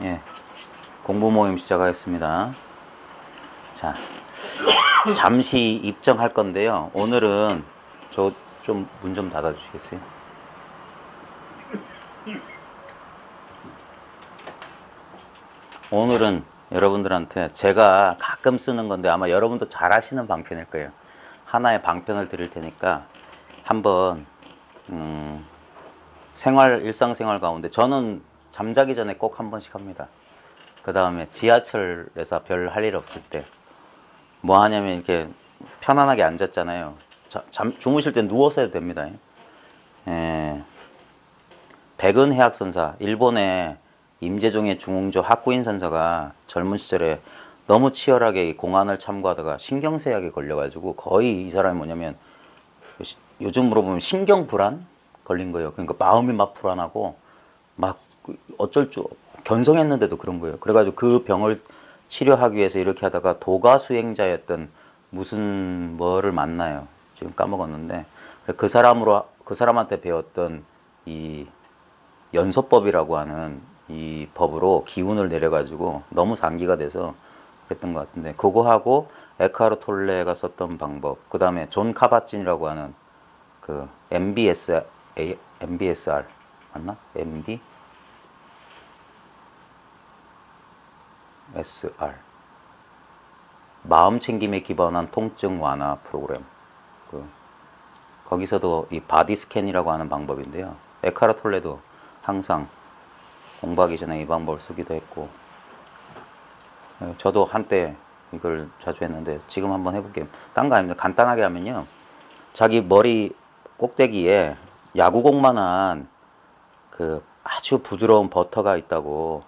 예, 공부 모임 시작하겠습니다. 자, 잠시 입정할 건데요. 오늘은 저 좀 문 좀 닫아 주시겠어요? 오늘은 여러분들한테 제가 가끔 쓰는 건데 아마 여러분도 잘 아시는 방편일 거예요. 하나의 방편을 드릴 테니까 한번 일상생활 가운데 저는 잠자기 전에 꼭 한 번씩 합니다. 그 다음에 지하철에서 별 할 일 없을 때 뭐 하냐면 이렇게 편안하게 앉았잖아요. 주무실 때 누워서 해도 됩니다. 예. 백은 해학선사, 일본의 임재종의 중흥조 학구인 선사가 젊은 시절에 너무 치열하게 이 공안을 참고하다가 신경쇠약에 걸려가지고 거의 이 사람이 뭐냐면 요즘으로 보면 신경불안 걸린 거예요. 그러니까 마음이 막 불안하고 막 어쩔 줄 견성했는데도 그런 거예요. 그래가지고 그 병을 치료하기 위해서 이렇게 하다가 도가 수행자였던 무슨 뭐를 만나요. 지금 까먹었는데 그 사람한테 배웠던 이 연소법이라고 하는 이 법으로 기운을 내려가지고 너무 상기가 돼서 그랬던 것 같은데 그거 하고 에카르 톨레가 썼던 방법, 그 다음에 존 카바찐이라고 하는 그 MBSR 맞나? MBSR 마음 챙김에 기반한 통증 완화 프로그램. 거기서도 이 바디 스캔이라고 하는 방법인데요. 에카르 톨레도 항상 공부하기 전에 이 방법을 쓰기도 했고, 저도 한때 이걸 자주 했는데 지금 한번 해볼게요. 딴 거 아닙니다. 간단하게 하면요, 자기 머리 꼭대기에 야구공만한 그 아주 부드러운 버터가 있다고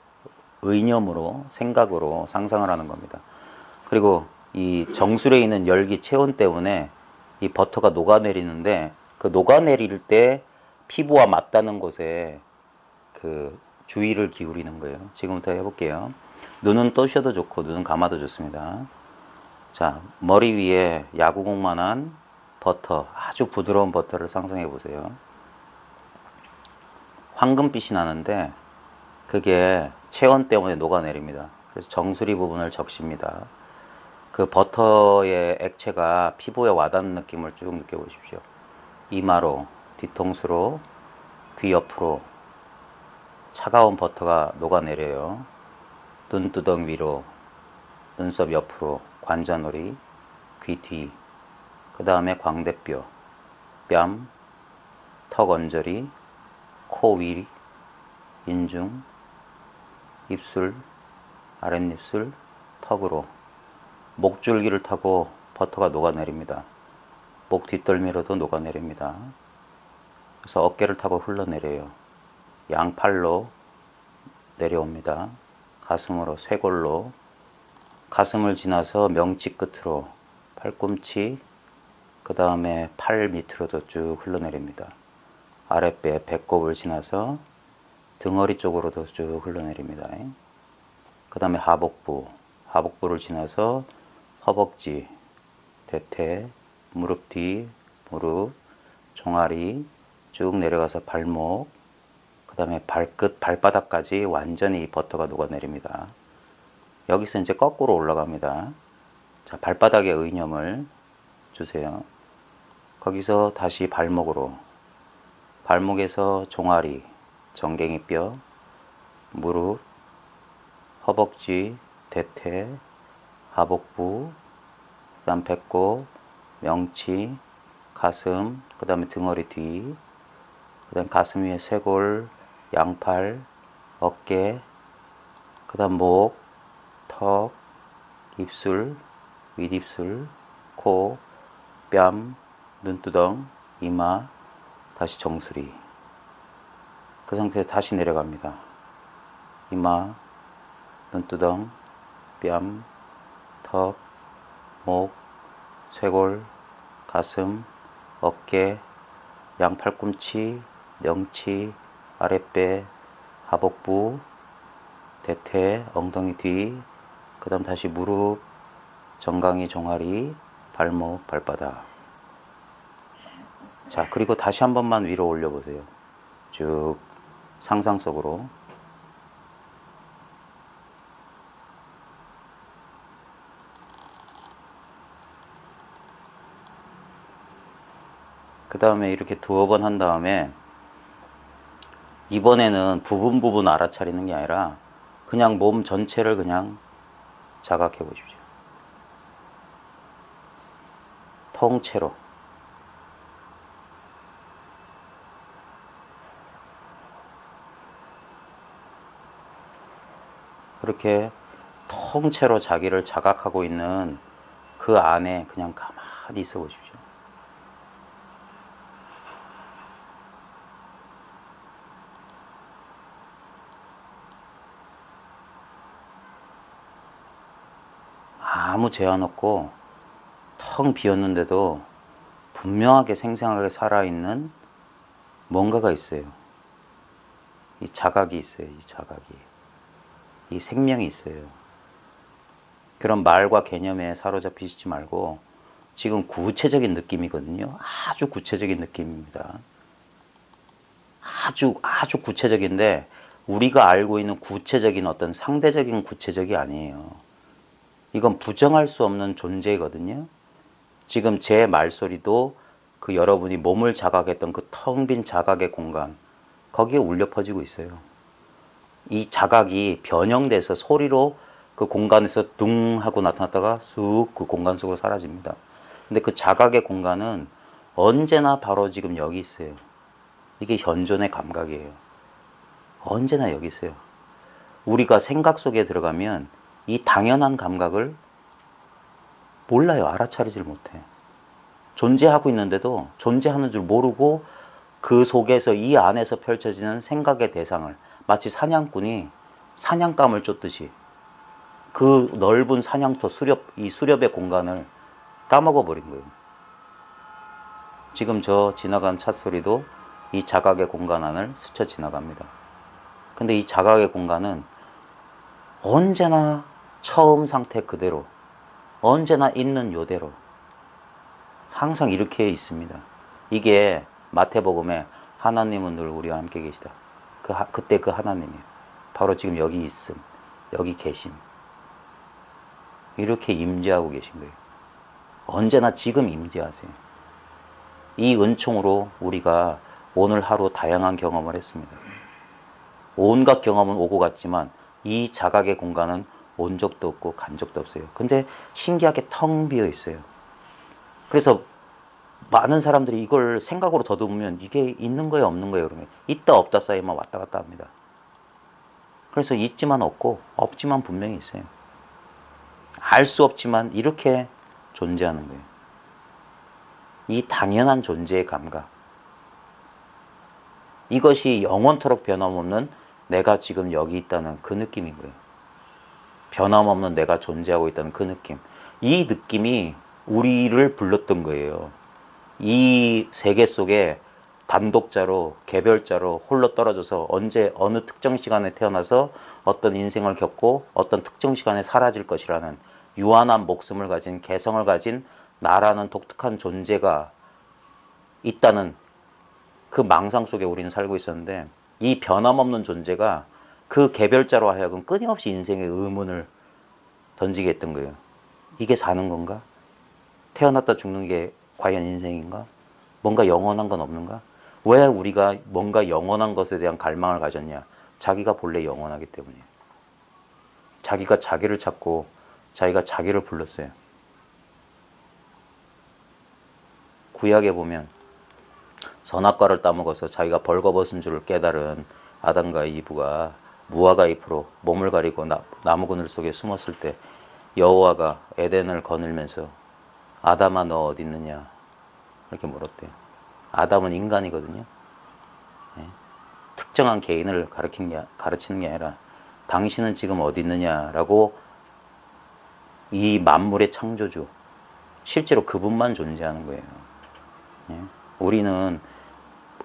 의념으로 생각으로 상상을 하는 겁니다. 그리고 이 정수리에 있는 열기 체온 때문에 이 버터가 녹아내리는데 그 녹아내릴 때 피부와 맞닿는 곳에 그 주의를 기울이는 거예요. 지금부터 해볼게요. 눈은 떠셔도 좋고 눈은 감아도 좋습니다. 자, 머리 위에 야구공만한 버터, 아주 부드러운 버터를 상상해 보세요. 황금빛이 나는데 그게 체온 때문에 녹아내립니다. 그래서 정수리 부분을 적십니다. 그 버터의 액체가 피부에 와닿는 느낌을 쭉 느껴보십시오. 이마로, 뒤통수로, 귀 옆으로 차가운 버터가 녹아내려요. 눈두덩 위로, 눈썹 옆으로, 관자놀이, 귀 뒤, 그 다음에 광대뼈, 뺨, 턱 언저리, 코 위, 인중, 입술, 아랫입술, 턱으로 목줄기를 타고 버터가 녹아내립니다. 목 뒷덜미로도 녹아내립니다. 그래서 어깨를 타고 흘러내려요. 양팔로 내려옵니다. 가슴으로 쇄골로, 가슴을 지나서 명치 끝으로 팔꿈치, 그 다음에 팔 밑으로도 쭉 흘러내립니다. 아랫배 배꼽을 지나서 등허리 쪽으로도 쭉 흘러내립니다. 그 다음에 하복부를 지나서 허벅지, 대퇴, 무릎 뒤, 무릎, 종아리 쭉 내려가서 발목, 그 다음에 발끝, 발바닥까지 완전히 버터가 녹아내립니다. 여기서 이제 거꾸로 올라갑니다. 자, 발바닥에 의념을 주세요. 거기서 다시 발목으로, 발목에서 종아리, 정갱이뼈, 무릎, 허벅지, 대퇴, 하복부, 그 다음 배꼽, 명치, 가슴, 그 다음에 등허리 뒤, 그 다음 가슴 위에 쇄골, 양팔, 어깨, 그 다음 목, 턱, 입술, 윗입술, 코, 뺨, 눈두덩, 이마, 다시 정수리. 그 상태에서 다시 내려갑니다. 이마, 눈두덩, 뺨, 턱, 목, 쇄골, 가슴, 어깨, 양팔꿈치, 명치, 아랫배, 하복부, 대퇴, 엉덩이 뒤, 그 다음 다시 무릎, 정강이, 종아리, 발목, 발바닥. 자, 그리고 다시 한 번만 위로 올려보세요. 쭉 상상 속으로. 그 다음에 이렇게 두어 번 한 다음에 이번에는 부분 부분 알아차리는 게 아니라 그냥 몸 전체를 그냥 자각해 보십시오. 통째로. 그렇게 통째로 자기를 자각하고 있는 그 안에 그냥 가만히 있어 보십시오. 아무 제한 없고 텅 비었는데도 분명하게 생생하게 살아있는 뭔가가 있어요. 이 자각이 있어요. 이 자각이. 이 생명이 있어요. 그런 말과 개념에 사로잡히시지 말고 지금 구체적인 느낌이거든요. 아주 구체적인 느낌입니다. 아주 구체적인데 우리가 알고 있는 구체적인 어떤 상대적인 구체적이 아니에요. 이건 부정할 수 없는 존재거든요. 지금 제 말소리도 그 여러분이 몸을 자각했던 그 텅 빈 자각의 공간 거기에 울려 퍼지고 있어요. 이 자각이 변형돼서 소리로 그 공간에서 둥 하고 나타났다가 쑥 그 공간 속으로 사라집니다. 근데 그 자각의 공간은 언제나 바로 지금 여기 있어요. 이게 현존의 감각이에요. 언제나 여기 있어요. 우리가 생각 속에 들어가면 이 당연한 감각을 몰라요. 알아차리질 못해. 존재하고 있는데도 존재하는 줄 모르고 그 속에서 이 안에서 펼쳐지는 생각의 대상을 마치 사냥꾼이 사냥감을 쫓듯이 그 넓은 사냥터 이 수렵의 공간을 까먹어 버린 거예요. 지금 저 지나간 차 소리도 이 자각의 공간 안을 스쳐 지나갑니다. 근데 이 자각의 공간은 언제나 처음 상태 그대로 언제나 있는 요대로 항상 이렇게 있습니다. 이게 마태복음에 하나님은 늘 우리와 함께 계시다. 그때 그 하나님이에요. 바로 지금 여기 있음, 여기 계심. 이렇게 임재하고 계신 거예요. 언제나 지금 임재하세요. 이 은총으로 우리가 오늘 하루 다양한 경험을 했습니다. 온갖 경험은 오고 갔지만 이 자각의 공간은 온 적도 없고 간 적도 없어요. 근데 신기하게 텅 비어 있어요. 그래서 많은 사람들이 이걸 생각으로 더듬으면 이게 있는 거예요, 없는 거예요? 그러면 있다 없다 사이만 왔다 갔다 합니다. 그래서 있지만 없고 없지만 분명히 있어요. 알 수 없지만 이렇게 존재하는 거예요. 이 당연한 존재의 감각. 이것이 영원토록 변함없는 내가 지금 여기 있다는 그 느낌인 거예요. 변함없는 내가 존재하고 있다는 그 느낌. 이 느낌이 우리를 불렀던 거예요. 이 세계 속에 단독자로 개별자로 홀로 떨어져서 언제 어느 특정 시간에 태어나서 어떤 인생을 겪고 어떤 특정 시간에 사라질 것이라는 유한한 목숨을 가진 개성을 가진 나라는 독특한 존재가 있다는 그 망상 속에 우리는 살고 있었는데 이 변함없는 존재가 그 개별자로 하여금 끊임없이 인생의 의문을 던지게 했던 거예요. 이게 사는 건가? 태어났다 죽는 게 과연 인생인가? 뭔가 영원한 건 없는가? 왜 우리가 뭔가 영원한 것에 대한 갈망을 가졌냐? 자기가 본래 영원하기 때문이에요. 자기가 자기를 찾고 자기가 자기를 불렀어요. 구약에 보면 선악과를 따먹어서 자기가 벌거벗은 줄을 깨달은 아담과 이브가 무화과 잎으로 몸을 가리고 나무 그늘 속에 숨었을 때 여호와가 에덴을 거닐면서 아담아 너 어디 있느냐 이렇게 물었대요. 아담은 인간이거든요. 네. 특정한 개인을 가르치는 게 아니라 당신은 지금 어디 있느냐라고 이 만물의 창조주 실제로 그분만 존재하는 거예요. 네. 우리는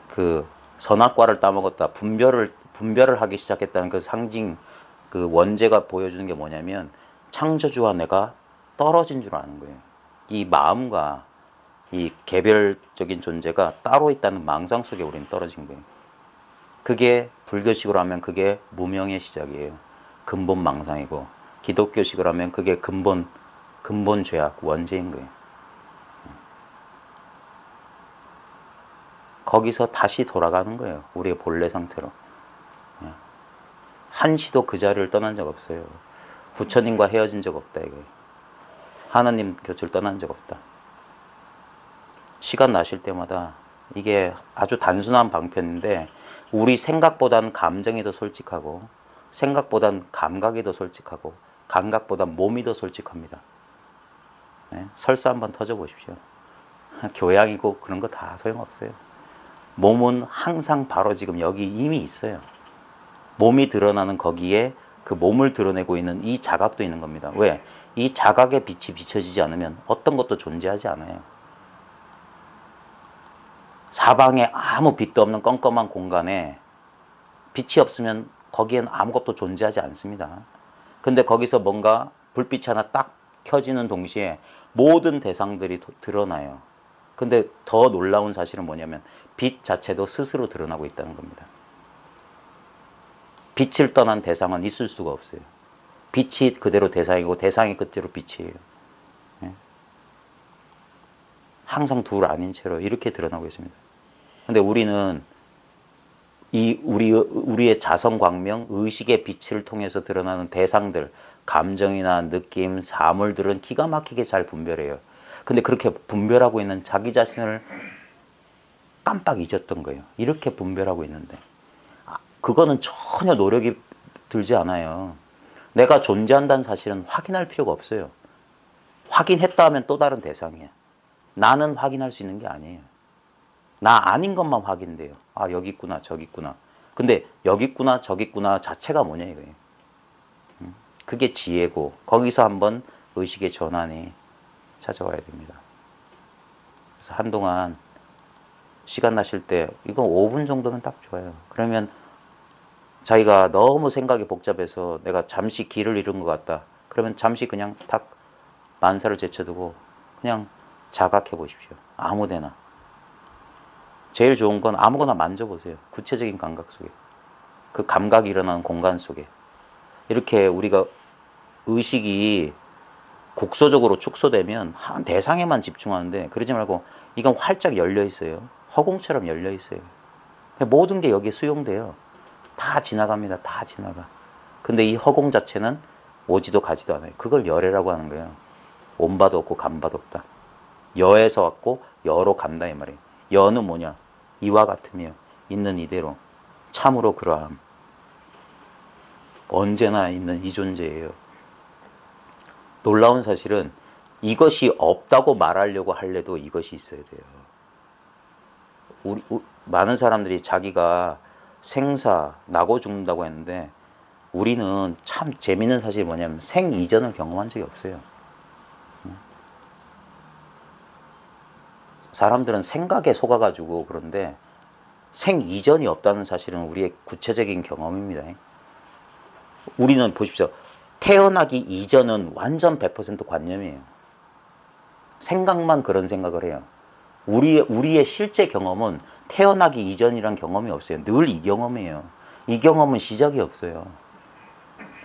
그 선악과를 따먹었다 분별을 하기 시작했다는 그 상징 그 원죄가 보여주는 게 뭐냐면 창조주와 내가 떨어진 줄 아는 거예요. 이 마음과 이 개별적인 존재가 따로 있다는 망상 속에 우리는 떨어진 거예요. 그게 불교식으로 하면 그게 무명의 시작이에요. 근본 망상이고 기독교식으로 하면 그게 근본 죄악 원죄인 거예요. 거기서 다시 돌아가는 거예요. 우리의 본래 상태로. 한시도 그 자리를 떠난 적 없어요. 부처님과 헤어진 적 없다 이거예요. 하나님 곁을 떠난 적 없다. 시간 나실 때마다 이게 아주 단순한 방편인데 우리 생각보단 감정이 더 솔직하고 생각보단 감각이 더 솔직하고 감각보단 몸이 더 솔직합니다. 네? 설사 한번 터져보십시오. 교양이고 그런 거 다 소용없어요. 몸은 항상 바로 지금 여기 이미 있어요. 몸이 드러나는 거기에 그 몸을 드러내고 있는 이 자각도 있는 겁니다. 왜? 이 자각의 빛이 비춰지지 않으면 어떤 것도 존재하지 않아요. 사방에 아무 빛도 없는 껌껌한 공간에 빛이 없으면 거기엔 아무것도 존재하지 않습니다. 근데 거기서 뭔가 불빛이 하나 딱 켜지는 동시에 모든 대상들이 드러나요. 근데 더 놀라운 사실은 뭐냐면 빛 자체도 스스로 드러나고 있다는 겁니다. 빛을 떠난 대상은 있을 수가 없어요. 빛이 그대로 대상이고 대상이 그대로 빛이에요. 항상 둘 아닌 채로 이렇게 드러나고 있습니다. 근데 우리는 우리의 자성광명, 의식의 빛을 통해서 드러나는 대상들, 감정이나 느낌, 사물들은 기가 막히게 잘 분별해요. 근데 그렇게 분별하고 있는 자기 자신을 깜빡 잊었던 거예요. 이렇게 분별하고 있는데. 그거는 전혀 노력이 들지 않아요. 내가 존재한다는 사실은 확인할 필요가 없어요. 확인했다 하면 또 다른 대상이야. 나는 확인할 수 있는 게 아니에요. 나 아닌 것만 확인돼요. 아, 여기 있구나, 저기 있구나. 근데 여기 있구나, 저기 있구나 자체가 뭐냐 이거예요. 그게 지혜고 거기서 한번 의식의 전환이 찾아와야 됩니다. 그래서 한동안 시간 나실 때 이거 5분 정도면 딱 좋아요. 그러면 자기가 너무 생각이 복잡해서 내가 잠시 길을 잃은 것 같다. 그러면 잠시 그냥 딱 만사를 제쳐두고 그냥 자각해 보십시오. 아무데나. 제일 좋은 건 아무거나 만져보세요. 구체적인 감각 속에. 그 감각이 일어나는 공간 속에. 이렇게 우리가 의식이 곡소적으로 축소되면 한 대상에만 집중하는데 그러지 말고 이건 활짝 열려 있어요. 허공처럼 열려 있어요. 모든 게 여기에 수용돼요. 다 지나갑니다. 다 지나가. 근데 이 허공 자체는 오지도 가지도 않아요. 그걸 열애라고 하는 거예요. 온바도 없고 간바도 없다. 여에서 왔고 여로 간다 이 말이에요. 여는 뭐냐? 이와 같으며 있는 이대로 참으로 그러함. 언제나 있는 이 존재예요. 놀라운 사실은 이것이 없다고 말하려고 하려도 이것이 있어야 돼요. 많은 사람들이 자기가 생사, 나고 죽는다고 했는데 우리는 참 재밌는 사실이 뭐냐면 생 이전을 경험한 적이 없어요. 사람들은 생각에 속아가지고 그런데 생 이전이 없다는 사실은 우리의 구체적인 경험입니다. 우리는 보십시오. 태어나기 이전은 완전 100% 관념이에요. 생각만 그런 생각을 해요. 우리의 실제 경험은 태어나기 이전이란 경험이 없어요. 늘 이 경험이에요. 이 경험은 시작이 없어요.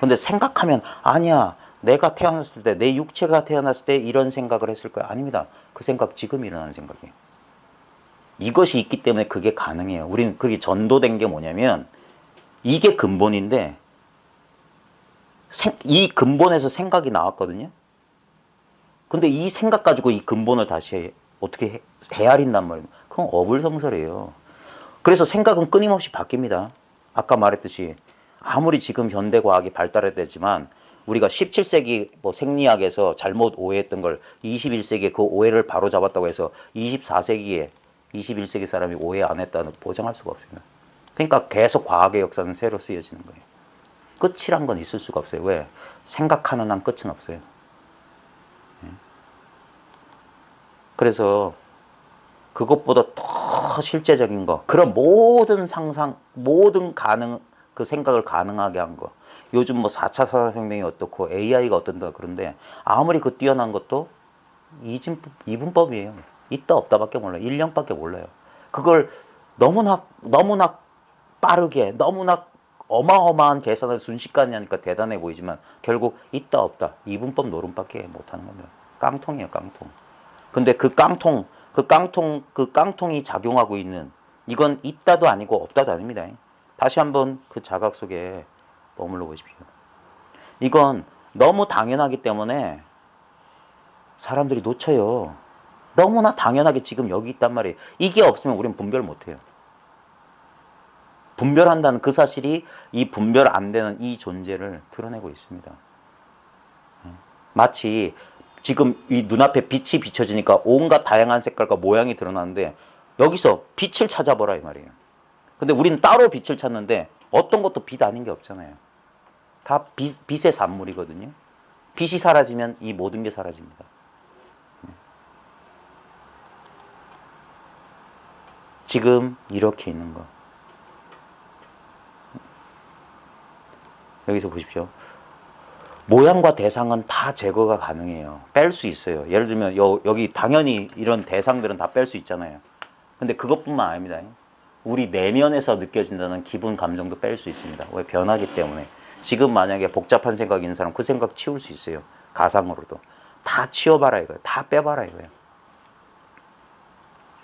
근데 생각하면 아니야. 내가 태어났을 때, 내 육체가 태어났을 때 이런 생각을 했을 거야. 아닙니다. 그 생각 지금 일어나는 생각이에요. 이것이 있기 때문에 그게 가능해요. 우리는 그게 전도된 게 뭐냐면 이게 근본인데 이 근본에서 생각이 나왔거든요. 근데 이 생각 가지고 이 근본을 다시 어떻게 헤아린단 말이에요. 그건 어불성설이에요. 그래서 생각은 끊임없이 바뀝니다. 아까 말했듯이 아무리 지금 현대과학이 발달했지만 우리가 17세기 뭐 생리학에서 잘못 오해했던 걸 21세기에 그 오해를 바로 잡았다고 해서 24세기에 21세기 사람이 오해 안 했다는 보장할 수가 없습니다. 그러니까 계속 과학의 역사는 새로 쓰여지는 거예요. 끝이란 건 있을 수가 없어요. 왜? 생각하는 한 끝은 없어요. 그래서 그것보다 더 실제적인 거, 그런 모든 상상, 모든 그 생각을 가능하게 한 거. 요즘 뭐 4차 산업혁명이 어떻고 AI가 어떤다 그런데 아무리 그 뛰어난 것도 이분법이에요. 있다 없다밖에 몰라요. 1년밖에 몰라요. 그걸 너무나 빠르게 너무나 어마어마한 계산을 순식간에 하니까 대단해 보이지만 결국 있다 없다 이분법 노름밖에 못하는 겁니다. 깡통이에요. 깡통. 근데 그 깡통이 작용하고 있는 이건 있다도 아니고 없다도 아닙니다. 다시 한번 그 자각 속에 머물러 보십시오. 이건 너무 당연하기 때문에 사람들이 놓쳐요. 너무나 당연하게 지금 여기 있단 말이에요. 이게 없으면 우리는 분별 못해요. 분별한다는 그 사실이 이 분별 안 되는 이 존재를 드러내고 있습니다. 마치 지금 이 눈앞에 빛이 비춰지니까 온갖 다양한 색깔과 모양이 드러나는데 여기서 빛을 찾아보라 이 말이에요. 근데 우리는 따로 빛을 찾는데 어떤 것도 빛 아닌 게 없잖아요. 다 빛의 산물이거든요. 빛이 사라지면 이 모든 게 사라집니다. 지금 이렇게 있는 거. 여기서 보십시오. 모양과 대상은 다 제거가 가능해요. 뺄 수 있어요. 예를 들면 여기 당연히 이런 대상들은 다 뺄 수 있잖아요. 근데 그것뿐만 아닙니다. 우리 내면에서 느껴진다는 기분, 감정도 뺄 수 있습니다. 왜? 변하기 때문에. 지금 만약에 복잡한 생각이 있는 사람 그 생각 치울 수 있어요. 가상으로도. 다 치워봐라 이거예요. 다 빼봐라 이거예요.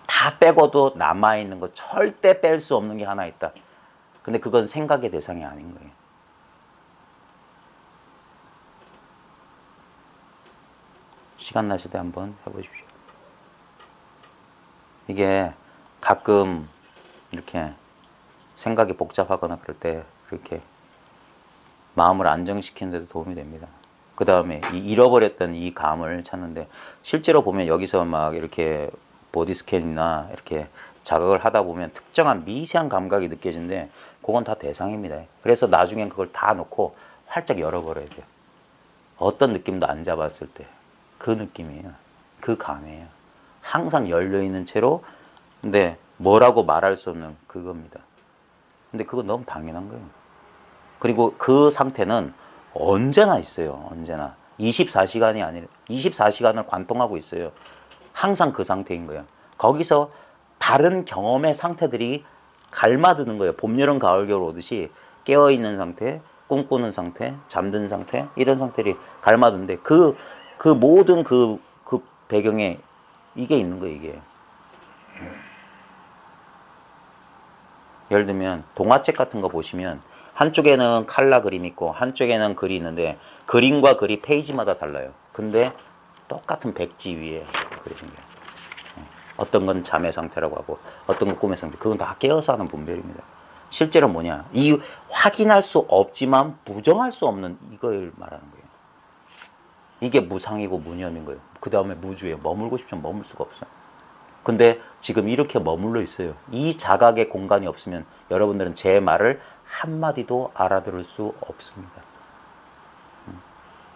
다 빼고도 남아있는 거 절대 뺄 수 없는 게 하나 있다. 근데 그건 생각의 대상이 아닌 거예요. 시간 나실 때 한번 해보십시오. 이게 가끔 이렇게 생각이 복잡하거나 그럴 때 그렇게 마음을 안정시키는 데도 도움이 됩니다. 그 다음에 잃어버렸던 이 감을 찾는데 실제로 보면 여기서 막 이렇게 보디 스캔이나 이렇게 자극을 하다 보면 특정한 미세한 감각이 느껴지는데 그건 다 대상입니다. 그래서 나중엔 그걸 다 놓고 활짝 열어버려야 돼요. 어떤 느낌도 안 잡았을 때 그 느낌이에요. 그 감이에요. 항상 열려있는 채로 근데 뭐라고 말할 수 없는 그겁니다. 근데 그건 너무 당연한 거예요. 그리고 그 상태는 언제나 있어요. 언제나. 24시간이 아니라 24시간을 관통하고 있어요. 항상 그 상태인 거예요. 거기서 다른 경험의 상태들이 갈마드는 거예요. 봄, 여름, 가을, 겨울 오듯이 깨어있는 상태, 꿈꾸는 상태, 잠든 상태 이런 상태들이 갈마드는데 그 모든 그 배경에 이게 있는 거예요. 이게. 예를 들면 동화책 같은 거 보시면 한쪽에는 칼라 그림 있고 한쪽에는 글이 있는데 그림과 글이 페이지마다 달라요. 근데 똑같은 백지 위에 그려진 거예요. 어떤 건 잠의 상태라고 하고 어떤 건 꿈의 상태. 그건 다 깨어서 하는 분별입니다. 실제로 뭐냐? 이 확인할 수 없지만 부정할 수 없는 이걸 말하는 거예요. 이게 무상이고 무념인 거예요. 그 다음에 무주에 머물고 싶으면 머물 수가 없어요. 근데 지금 이렇게 머물러 있어요. 이 자각의 공간이 없으면 여러분들은 제 말을 한마디도 알아들을 수 없습니다.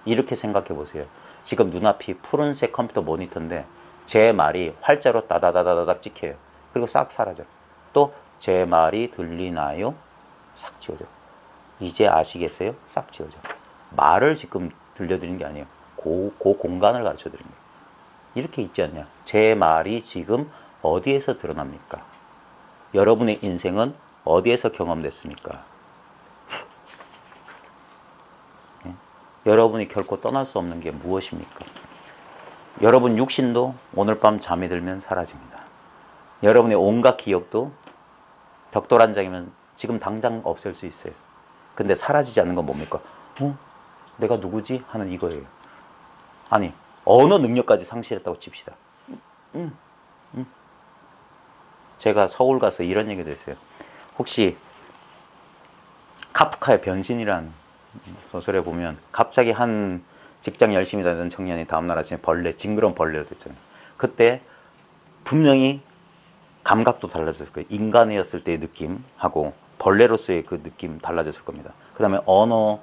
이렇게 생각해 보세요. 지금 눈앞이 푸른색 컴퓨터 모니터인데 제 말이 활자로 따다다다닥 찍혀요. 그리고 싹 사라져요. 또 제 말이 들리나요? 싹 지워져요. 이제 아시겠어요? 싹 지워져요. 말을 지금 들려드리는 게 아니에요. 그 공간을 가르쳐 드리는 거예요. 이렇게 있지 않냐? 제 말이 지금 어디에서 드러납니까? 여러분의 인생은 어디에서 경험됐습니까? 예? 여러분이 결코 떠날 수 없는 게 무엇입니까? 여러분 육신도 오늘 밤 잠이 들면 사라집니다. 여러분의 온갖 기억도 벽돌 한 장이면 지금 당장 없앨 수 있어요. 근데 사라지지 않는 건 뭡니까? 내가 누구지? 하는 이거예요. 아니, 언어 능력까지 상실했다고 칩시다. 제가 서울 가서 이런 얘기도 했어요. 혹시 카프카의 변신이란 소설에 보면 갑자기 한 직장 열심히 다니던 청년이 다음날 아침에 징그러운 벌레가 됐잖아요. 그때 분명히 감각도 달라졌을 거예요. 인간이었을 때의 느낌하고 벌레로서의 그 느낌 달라졌을 겁니다. 그 다음에 언어,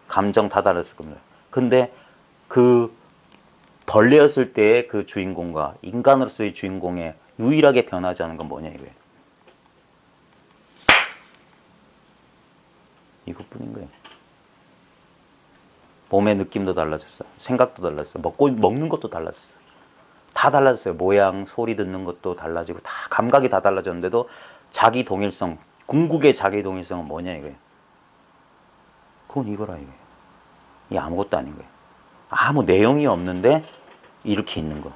감정 다 달랐을 겁니다. 근데 그 벌레였을 때의 그 주인공과 인간으로서의 주인공의 유일하게 변하지 않은 건 뭐냐 이거예요. 이것뿐인 거예요. 몸의 느낌도 달라졌어요. 생각도 달라졌어요. 먹는 것도 달라졌어요. 다 달라졌어요. 모양, 소리 듣는 것도 달라지고 다 감각이 다 달라졌는데도 자기 동일성, 궁극의 자기 동일성은 뭐냐 이거예요. 그건 이거라 이거예요. 이 아무것도 아닌 거예요. 아무 내용이 없는데 이렇게 있는 거.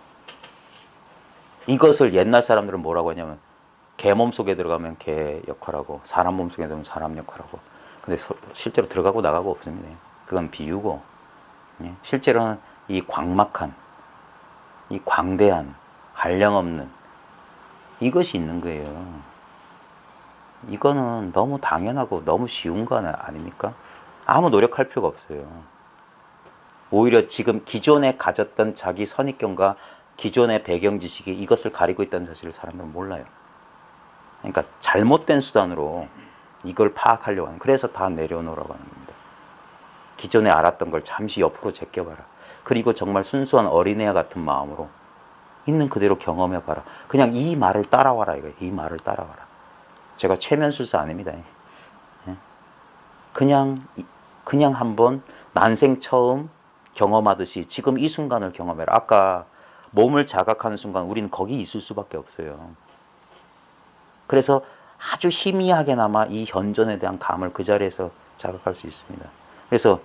이것을 옛날 사람들은 뭐라고 하냐면 개 몸속에 들어가면 개 역할하고 사람 몸속에 들어가면 사람 역할하고. 근데 실제로 들어가고 나가고 없습니다. 그건 비유고, 예? 실제로는 이 광막한, 이 광대한, 한량없는 이것이 있는 거예요. 이거는 너무 당연하고 너무 쉬운 거 아닙니까? 아무 노력할 필요가 없어요. 오히려 지금 기존에 가졌던 자기 선입견과 기존의 배경 지식이 이것을 가리고 있다는 사실을 사람들은 몰라요. 그러니까 잘못된 수단으로 이걸 파악하려고 하는, 그래서 다 내려놓으라고 하는 겁니다. 기존에 알았던 걸 잠시 옆으로 제껴봐라. 그리고 정말 순수한 어린애와 같은 마음으로 있는 그대로 경험해봐라. 그냥 이 말을 따라와라 이거예요. 이 말을 따라와라. 제가 최면술사 아닙니다. 그냥 한번 난생 처음 경험하듯이 지금 이 순간을 경험해라. 아까 몸을 자각하는 순간 우리는 거기 있을 수밖에 없어요. 그래서 아주 희미하게나마 이 현존에 대한 감을 그 자리에서 자각할 수 있습니다. 그래서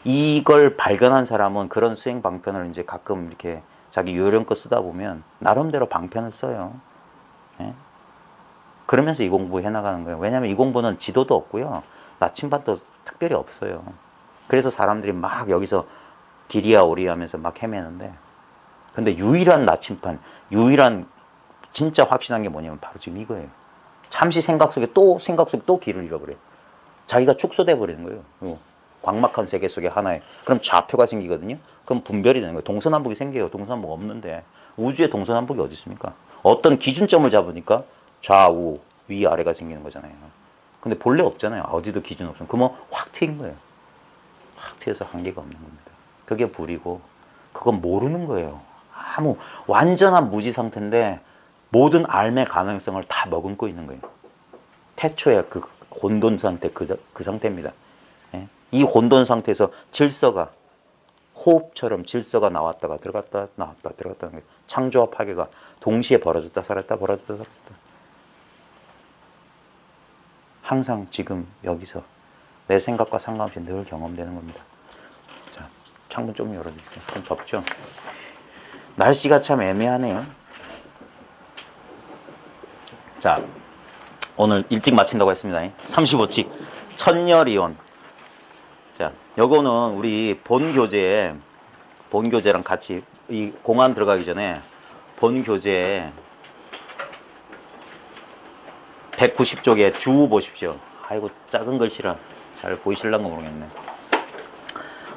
이걸 발견한 사람은 그런 수행 방편을 이제 가끔 이렇게 자기 요령껏 쓰다 보면 나름대로 방편을 써요. 예? 그러면서 이 공부 해나가는 거예요. 왜냐하면 이 공부는 지도도 없고요. 나침반도 특별히 없어요. 그래서 사람들이 막 여기서 길이야 오리야 하면서 막 헤매는데, 근데 유일한 나침반, 유일한 진짜 확신한 게 뭐냐면 바로 지금 이거예요. 잠시 생각 속에 또 길을 잃어버려요. 자기가 축소돼 버리는 거예요. 광막한 세계 속에 하나에. 그럼 좌표가 생기거든요. 그럼 분별이 되는 거예요. 동서남북이 생겨요. 동서남북 없는데 우주에 동서남북이 어디 있습니까? 어떤 기준점을 잡으니까 좌우 위아래가 생기는 거잖아요. 근데 본래 없잖아요. 어디도 기준 없으면. 그러면 확 트인 거예요. 확 트여서 한계가 없는 겁니다. 그게 불이고, 그건 모르는 거예요. 아무 완전한 무지 상태인데 모든 알의 가능성을 다 머금고 있는 거예요. 태초의 그 혼돈 상태, 그 상태입니다. 예? 이 혼돈 상태에서 질서가, 호흡처럼 질서가 나왔다가 들어갔다 나왔다 들어갔다 하는 거예요. 창조와 파괴가 동시에 벌어졌다 살았다 벌어졌다 살았다. 항상 지금 여기서 내 생각과 상관없이 늘 경험되는 겁니다. 자, 창문 좀 열어주세요. 좀 덥죠? 날씨가 참 애매하네요. 자, 오늘 일찍 마친다고 했습니다. 35칙 천녀리온. 자, 요거는 우리 본 교재랑 같이 이 공안 들어가기 전에 본 교재에 190쪽에 주 보십시오. 아이고 작은 글씨라 잘 보이실란가 모르겠네.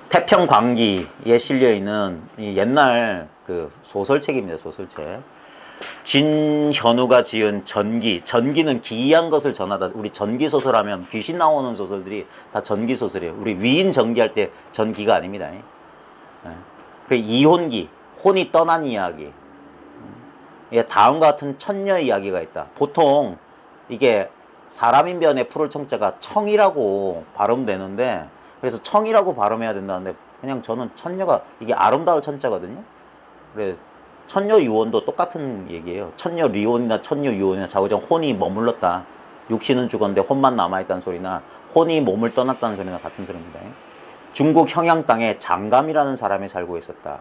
태평광기에 실려있는 이 옛날 그 소설책입니다. 소설책. 진현우가 지은 전기. 전기는 기이한 것을 전하다. 우리 전기소설 하면 귀신 나오는 소설들이 다 전기소설이에요. 우리 위인 전기할 때 전기가 아닙니다. 그 이혼기, 혼이 떠난 이야기. 다음과 같은 천녀 이야기가 있다. 보통 이게 사람인변에 풀을 청자가 청이라고 발음되는데, 그래서 청이라고 발음해야 된다는데 그냥 저는 천녀가 이게 아름다울 천자거든요. 그래 천녀 유혼도 똑같은 얘기예요. 천녀 리혼이나 천녀 유혼이나 자고전 혼이 머물렀다. 육신은 죽었는데 혼만 남아있다는 소리나 혼이 몸을 떠났다는 소리나 같은 소리입니다. 중국 평양 땅에 장감이라는 사람이 살고 있었다.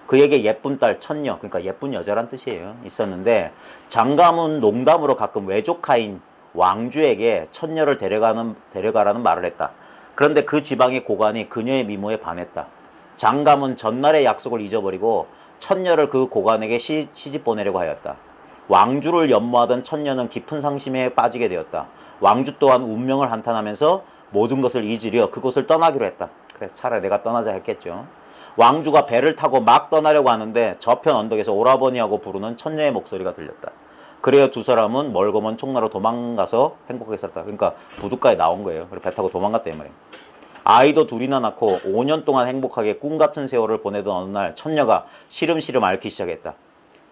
그에게 예쁜 딸 천녀, 그러니까 예쁜 여자란 뜻이에요. 있었는데 장감은 농담으로 가끔 외조카인 왕주에게 천녀를 데려가라는 말을 했다. 그런데 그 지방의 고관이 그녀의 미모에 반했다. 장감은 전날의 약속을 잊어버리고 천녀를 그 고관에게 시집 보내려고 하였다. 왕주를 연모하던 천녀는 깊은 상심에 빠지게 되었다. 왕주 또한 운명을 한탄하면서 모든 것을 잊으려 그곳을 떠나기로 했다. 그래 차라리 내가 떠나자 했겠죠. 왕주가 배를 타고 막 떠나려고 하는데 저편 언덕에서 오라버니하고 부르는 천녀의 목소리가 들렸다. 그래야 두 사람은 멀고 먼 총나로 도망가서 행복했었다. 그러니까 부둣가에 나온 거예요. 그래서 배 타고 도망갔다 이 말이에요. 아이도 둘이나 낳고 5년 동안 행복하게 꿈같은 세월을 보내던 어느 날 천녀가 시름시름 앓기 시작했다.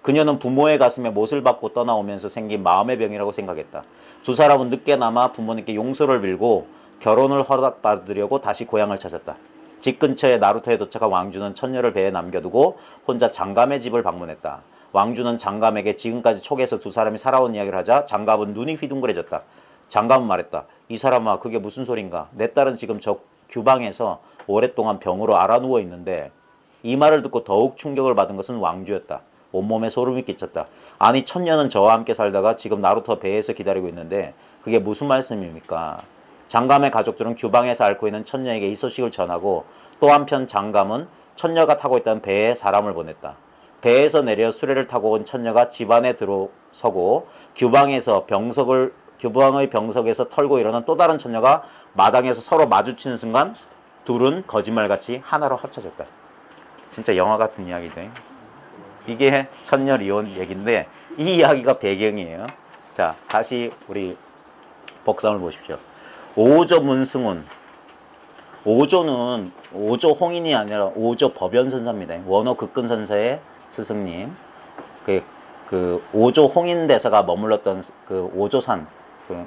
그녀는 부모의 가슴에 못을 박고 떠나오면서 생긴 마음의 병이라고 생각했다. 두 사람은 늦게나마 부모님께 용서를 빌고 결혼을 허락받으려고 다시 고향을 찾았다. 집 근처의 나루터에 도착한 왕주는 천녀를 배에 남겨두고 혼자 장감의 집을 방문했다. 왕주는 장감에게 지금까지 촉에서 두 사람이 살아온 이야기를 하자 장감은 눈이 휘둥그레졌다. 장감은 말했다. 이 사람아, 그게 무슨 소린가? 내 딸은 지금 저 규방에서 오랫동안 병으로 앓아누워 있는데. 이 말을 듣고 더욱 충격을 받은 것은 왕주였다. 온몸에 소름이 끼쳤다. 아니 천녀는 저와 함께 살다가 지금 나루토 배에서 기다리고 있는데 그게 무슨 말씀입니까? 장감의 가족들은 규방에서 앓고 있는 천녀에게 이 소식을 전하고 또 한편 장감은 천녀가 타고 있던 배에 사람을 보냈다. 배에서 내려 수레를 타고 온 천녀가 집 안에 들어서고 규방의 병석에서 털고 일어난 또 다른 천녀가 마당에서 서로 마주치는 순간 둘은 거짓말같이 하나로 합쳐졌다. 진짜 영화 같은 이야기죠. 이게 천녀 리온 얘기인데 이 이야기가 배경이에요. 자, 다시 우리 복상을 보십시오. 오조 문승훈. 오조는 오조 홍인이 아니라 오조 법연선사입니다. 원호 극근선사의 스승님. 그 오조 홍인 대사가 머물렀던 그 오조산, 그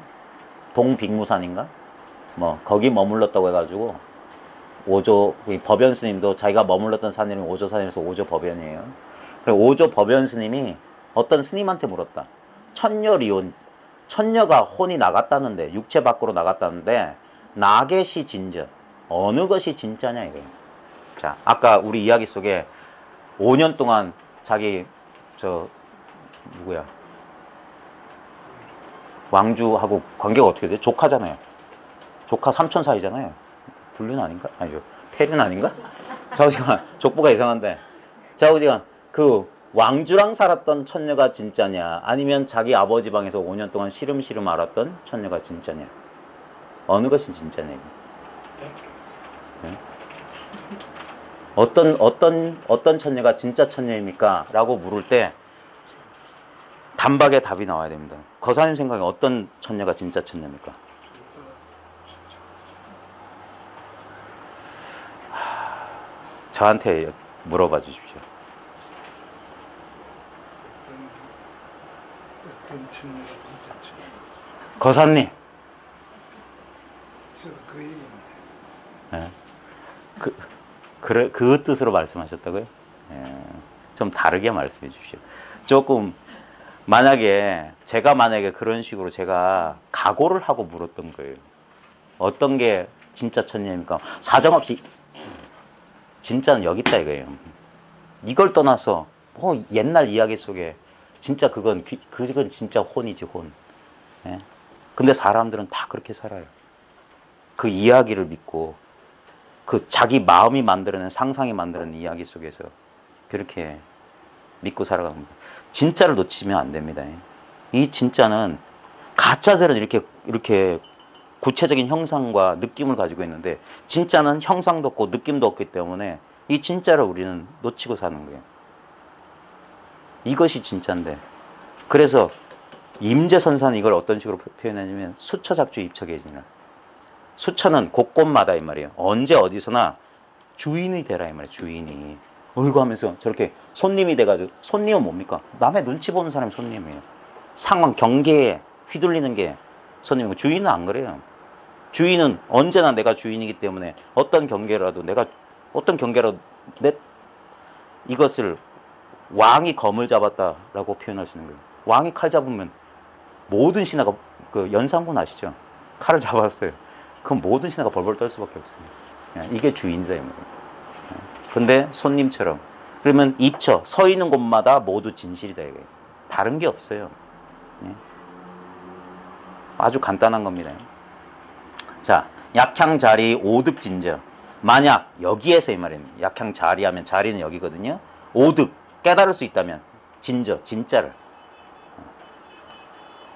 동빅무산인가? 뭐 거기 머물렀다고 해가지고 오조 법연 스님도 자기가 머물렀던 산 이름이 오조산에서 오조 법연이에요. 그리고 오조 법연 스님이 어떤 스님한테 물었다. 천녀 리온, 천녀가 혼이 나갔다는데, 육체 밖으로 나갔다는데 나겟이 진저, 어느 것이 진짜냐 이거예요. 자, 아까 우리 이야기 속에 5년 동안 자기 누구야, 왕주하고 관계가 어떻게 돼? 조카잖아요. 조카 삼촌 사이잖아요. 불륜 아닌가? 아니죠. 폐륜 아닌가? 자우지간 족보가 이상한데, 자우지간 그 왕주랑 살았던 천녀가 진짜냐, 아니면 자기 아버지 방에서 5년 동안 시름시름 앓았던 천녀가 진짜냐, 어느 것이 진짜냐 이거. 네? 어떤 천녀가 진짜 천녀입니까? 라고 물을 때 단박에 답이 나와야 됩니다. 거사님 생각에 어떤 천녀가 진짜 천녀입니까? 저한테 물어봐 주십시오. 어떤 천녀가 진짜 천녀. 거사님. 저도 그 얘기인데. 네. 그 뜻으로 말씀하셨다고요? 예. 좀 다르게 말씀해 주십시오. 조금, 제가 만약에 그런 식으로 제가 각오를 하고 물었던 거예요. 어떤 게 진짜 천녀입니까? 사정없이, 진짜는 여기 있다 이거예요. 이걸 떠나서, 옛날 이야기 속에, 진짜 그건 진짜 혼이지, 혼. 예? 근데 사람들은 다 그렇게 살아요. 그 이야기를 믿고, 그 자기 마음이 만들어낸, 상상이 만들어낸 이야기 속에서 그렇게 믿고 살아갑니다. 진짜를 놓치면 안 됩니다. 이 진짜는, 가짜들은 이렇게 구체적인 형상과 느낌을 가지고 있는데, 진짜는 형상도 없고 느낌도 없기 때문에 이 진짜를 우리는 놓치고 사는 거예요. 이것이 진짜인데, 그래서 임재선사는 이걸 어떤 식으로 표현하냐면 수처작주 입처계진이라. 수처는 곳곳마다 이 말이에요. 언제 어디서나 주인이 되라 이 말이에요. 주인이. 어이구 하면서 저렇게 손님이 돼가지고, 손님은 뭡니까? 남의 눈치 보는 사람이 손님이에요. 상황, 경계에 휘둘리는 게 손님이고, 주인은 안 그래요. 주인은 언제나 내가 주인이기 때문에 어떤 경계라도 이것을 왕이 검을 잡았다라고 표현할 수 있는 거예요. 왕이 칼 잡으면 모든 신하가, 그 연산군 아시죠? 칼을 잡았어요. 그럼 모든 신하가 벌벌 떨 수밖에 없습니다. 이게 주인이다 이 말이에요. 근데 손님처럼, 그러면 입처, 서 있는 곳마다 모두 진실이다 이거예요. 다른 게 없어요. 아주 간단한 겁니다. 자, 약향자리 오득진저. 만약 여기에서 이 말입니다. 약향자리 하면 자리는 여기거든요. 오득, 깨달을 수 있다면 진저, 진짜를.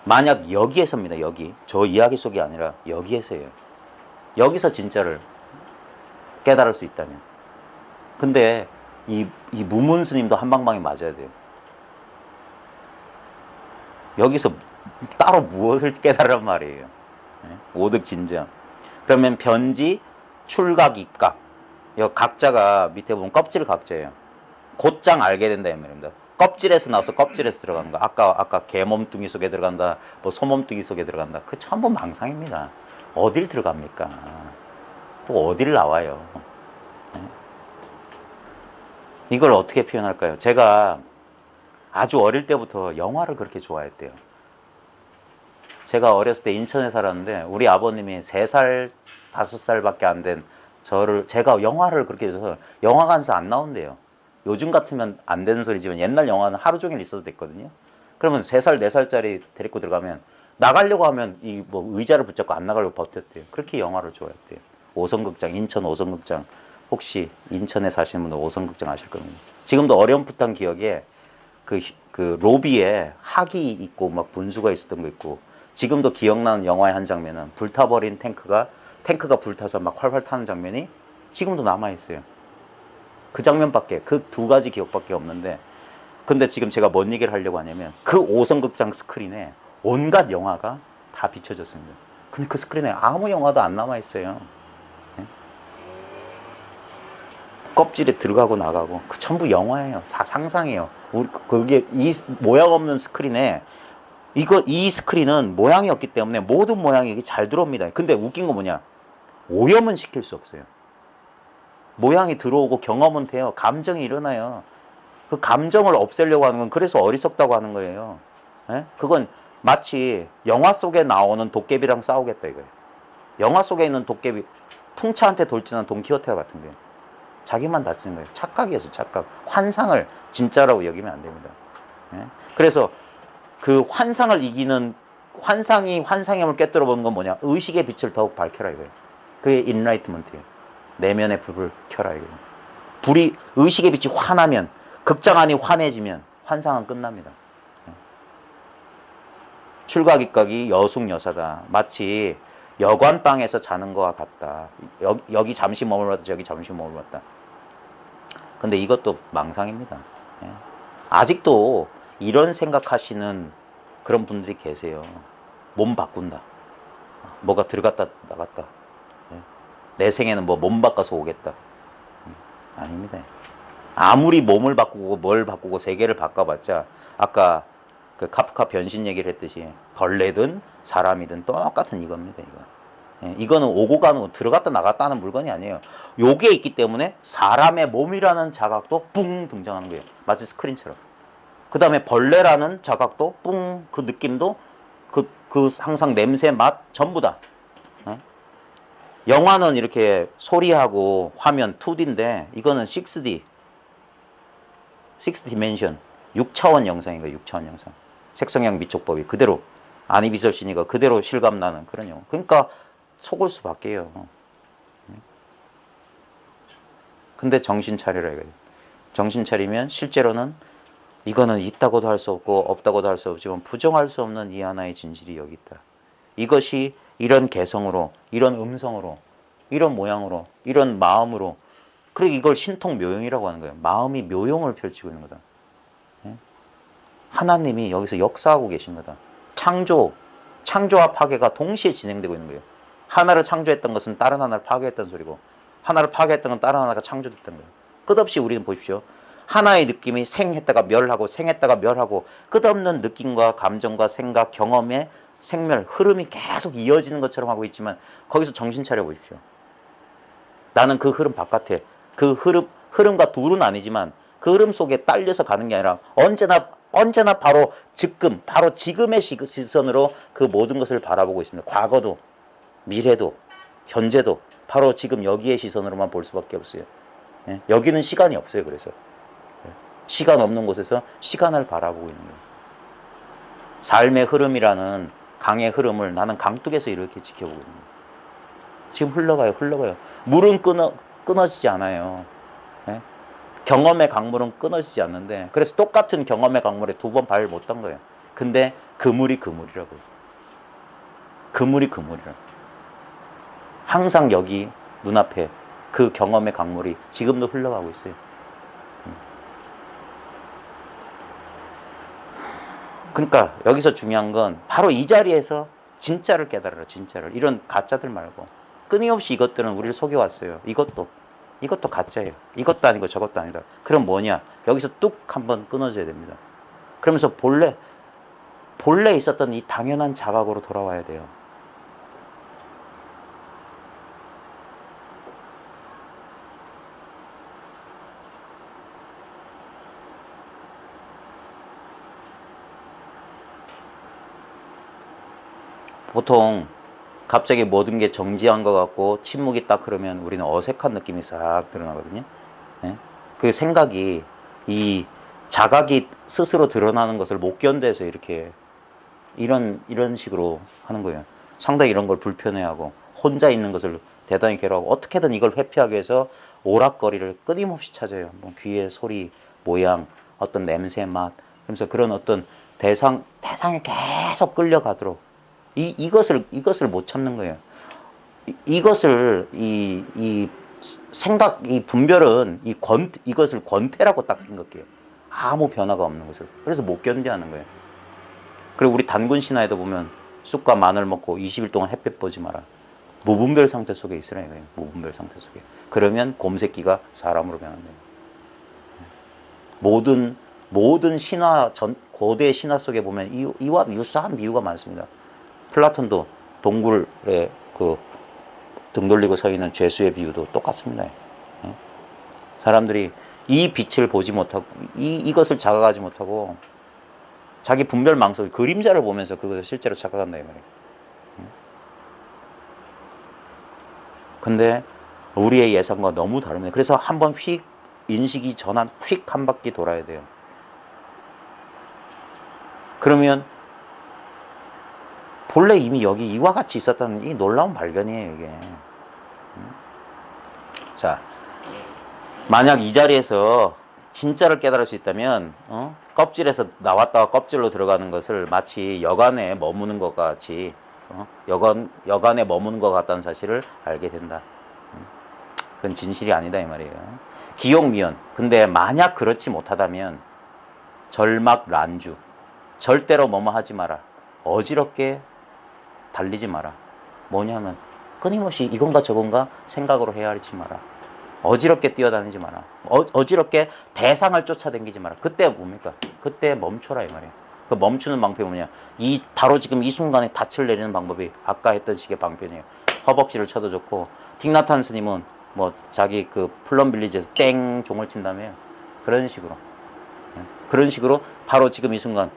만약 여기에서입니다. 여기. 저 이야기 속이 아니라 여기에서예요. 여기서 진짜를 깨달을 수 있다면. 근데 이 무문 스님도 한방방에 맞아야 돼요. 여기서 따로 무엇을 깨달으란 말이에요. 오득진저. 그러면 변지, 출각, 입각. 여 각자가 밑에 보면 껍질 각자예요. 곧장 알게 된다 이 말입니다. 껍질에서 나와서 껍질에서 들어가는 거. 아까 개 몸뚱이 속에 들어간다, 뭐 소 몸뚱이 속에 들어간다. 그 전부 망상입니다. 어딜 들어갑니까? 또 어딜 나와요? 이걸 어떻게 표현할까요? 제가 아주 어릴 때부터 영화를 그렇게 좋아했대요. 제가 어렸을 때 인천에 살았는데 우리 아버님이 3살, 5살밖에 안 된 제가 영화를 그렇게 해서 영화관에서 안 나온대요. 요즘 같으면 안 되는 소리지만 옛날 영화는 하루 종일 있어도 됐거든요. 그러면 3살, 4살짜리 데리고 들어가면 나가려고 하면 이 뭐 의자를 붙잡고 안 나가려고 버텼대요. 그렇게 영화를 좋아했대요. 5성극장, 인천 5성극장. 혹시 인천에 사시는 분들 5성극장 아실 겁니다. 지금도 어렴풋한 기억에 그 로비에 학이 있고 막 분수가 있었던 거 있고, 지금도 기억나는 영화의 한 장면은 불타버린 탱크가 불타서 막 활활 타는 장면이 지금도 남아있어요. 그 장면밖에, 그 2가지 기억밖에 없는데, 근데 지금 제가 뭔 얘기를 하려고 하냐면 그 5성극장 스크린에 온갖 영화가 다 비춰졌습니다. 근데 그 스크린에 아무 영화도 안 남아있어요. 껍질에 들어가고 나가고 그 전부 영화예요. 다 상상이에요. 그게 이 모양 없는 스크린에 이 스크린은 모양이 없기 때문에 모든 모양이 잘 들어옵니다. 근데 웃긴 거 뭐냐? 오염은 시킬 수 없어요. 모양이 들어오고 경험은 돼요. 감정이 일어나요. 그 감정을 없애려고 하는 건 그래서 어리석다고 하는 거예요. 예? 그건 마치 영화 속에 나오는 도깨비랑 싸우겠다 이거예요. 영화 속에 있는 도깨비, 풍차한테 돌진한 돈키호테 같은 거예요. 자기만 다치는 거예요. 착각이었어, 착각. 환상을 진짜라고 여기면 안 됩니다. 예? 그래서 그 환상을 이기는, 환상이 환상의 힘을 깨뜨려 보는 건 뭐냐? 의식의 빛을 더욱 밝혀라 이거예요. 그게 인라이트먼트예요. 내면의 불을 켜라 이거예요. 불이, 의식의 빛이 환하면, 극장 안이 환해지면 환상은 끝납니다. 예? 출가기각이 여숙 여사다. 마치 여관방에서 자는 거와 같다. 여기 잠시 머물렀다, 저기 잠시 머물렀다. 근데 이것도 망상입니다. 예. 아직도 이런 생각하시는 그런 분들이 계세요. 몸 바꾼다. 뭐가 들어갔다 나갔다. 예. 내 생에는 뭐 몸 바꿔서 오겠다. 아닙니다. 아무리 몸을 바꾸고 뭘 바꾸고 세계를 바꿔봤자 아까 그 카프카 변신 얘기를 했듯이 벌레든 사람이든 똑같은 이겁니다. 이거. 예, 이거는 오고 가는 거, 들어갔다 나갔다 하는 물건이 아니에요. 요게 있기 때문에 사람의 몸이라는 자각도 뿡 등장하는 거예요. 마치 스크린처럼. 그 다음에 벌레라는 자각도 뿡, 그 느낌도 그 항상 냄새, 맛 전부 다. 예? 영화는 이렇게 소리하고 화면 2D인데 이거는 6D, 6디멘션, 6차원 영상인 거예요. 6차원 영상. 색성향 미촉법이 그대로, 아니비설신이가 그대로 실감나는 그런 영화. 그러니까 속을 수밖에요. 근데 정신 차리라 이거예요. 정신 차리면 실제로는 이거는 있다고도 할 수 없고 없다고도 할 수 없지만 부정할 수 없는 이 하나의 진실이 여기 있다. 이것이 이런 개성으로, 이런 음성으로, 이런 모양으로, 이런 마음으로, 그리고 이걸 신통묘용이라고 하는 거예요. 마음이 묘용을 펼치고 있는 거다. 하나님이 여기서 역사하고 계신 거다. 창조와 파괴가 동시에 진행되고 있는 거예요. 하나를 창조했던 것은 다른 하나를 파괴했던 소리고, 하나를 파괴했던 건 다른 하나가 창조됐던 거예요. 끝없이 우리는 보십시오. 하나의 느낌이 생했다가 멸하고 생했다가 멸하고 끝없는 느낌과 감정과 생각, 경험의 생멸, 흐름이 계속 이어지는 것처럼 하고 있지만 거기서 정신 차려 보십시오. 나는 그 흐름 바깥에, 그 흐름과 둘은 아니지만 그 흐름 속에 딸려서 가는 게 아니라 언제나 바로 지금의 시선으로 그 모든 것을 바라보고 있습니다. 과거도, 미래도, 현재도 바로 지금 여기의 시선으로만 볼 수밖에 없어요. 예? 여기는 시간이 없어요. 그래서 시간 없는 곳에서 시간을 바라보고 있는 거예요. 삶의 흐름이라는 강의 흐름을 나는 강둑에서 이렇게 지켜보고 있는 거예요. 지금 흘러가요. 물은 끊어지지 않아요. 예? 경험의 강물은 끊어지지 않는데, 그래서 똑같은 경험의 강물에 2번 발을 못 단 거예요. 근데 그물이 그물이라고요. 그물이 그물이라고. 항상 여기 눈앞에 그 경험의 강물이 지금도 흘러가고 있어요. 그러니까 여기서 중요한 건 바로 이 자리에서 진짜를 깨달아라. 진짜를. 이런 가짜들 말고 끊임없이 이것들은 우리를 속여왔어요. 이것도 가짜예요. 이것도 아니고 저것도 아니다. 그럼 뭐냐? 여기서 뚝 한번 끊어져야 됩니다. 그러면서 본래 있었던 이 당연한 자각으로 돌아와야 돼요. 보통 갑자기 모든 게 정지한 것 같고 침묵이 딱 흐르면 우리는 어색한 느낌이 싹 드러나거든요. 예? 그 생각이 이 자각이 스스로 드러나는 것을 못 견뎌서 이렇게 이런 식으로 하는 거예요. 상당히 이런 걸 불편해하고 혼자 있는 것을 대단히 괴로워하고 어떻게든 이걸 회피하기 위해서 오락거리를 끊임없이 찾아요. 뭐 귀의 소리, 모양, 어떤 냄새, 맛. 그러면서 그런 어떤 대상에 계속 끌려가도록 이것을 못 참는 거예요. 이것을 이 생각 이 분별은 이것을 권태라고 딱 생각해요. 아무 변화가 없는 것을. 그래서 못 견뎌하는 거예요. 그리고 우리 단군 신화에도 보면 쑥과 마늘 먹고 20일 동안 햇볕 보지 마라. 무분별 상태 속에 있으라 이거예요. 무분별 상태 속에. 그러면 곰새끼가 사람으로 변한다. 모든 신화 고대 신화 속에 보면 이와 유사한 비유가 많습니다. 플라톤도 동굴에 그 등 돌리고 서 있는 죄수의 비유도 똑같습니다. 사람들이 이 빛을 보지 못하고 이것을 자각하지 못하고 자기 분별 망설 그림자를 보면서 그것을 실제로 자각한다 이 말이에요. 근데 우리의 예상과 너무 다릅니다. 그래서 한번 휙 인식이 전환 휙 한 바퀴 돌아야 돼요. 그러면 본래 이미 여기 이와 같이 있었다는 이 놀라운 발견이에요, 이게. 자, 만약 이 자리에서 진짜를 깨달을 수 있다면, 껍질에서 나왔다가 껍질로 들어가는 것을 마치 여간에 머무는 것 같이, 여간에 머무는 것 같다는 사실을 알게 된다. 그건 진실이 아니다, 이 말이에요. 기용미연. 근데 만약 그렇지 못하다면, 절막란주. 절대로 뭐뭐 하지 마라. 어지럽게 달리지 마라. 뭐냐면 끊임없이 이건가 저건가 생각으로 헤아리지 마라. 어지럽게 뛰어다니지 마라. 어지럽게 대상을 쫓아다니지 마라. 그때 뭡니까? 그때 멈춰라 이 말이에요. 그 멈추는 방법이 뭐냐? 바로 지금 이 순간에 닻을 내리는 방법이 아까 했던 식의 방편이에요. 허벅지를 쳐도 좋고 틱나탄 스님은 뭐 자기 그 플럼 빌리지에서 땡 종을 친다며요. 그런 식으로 바로 지금 이 순간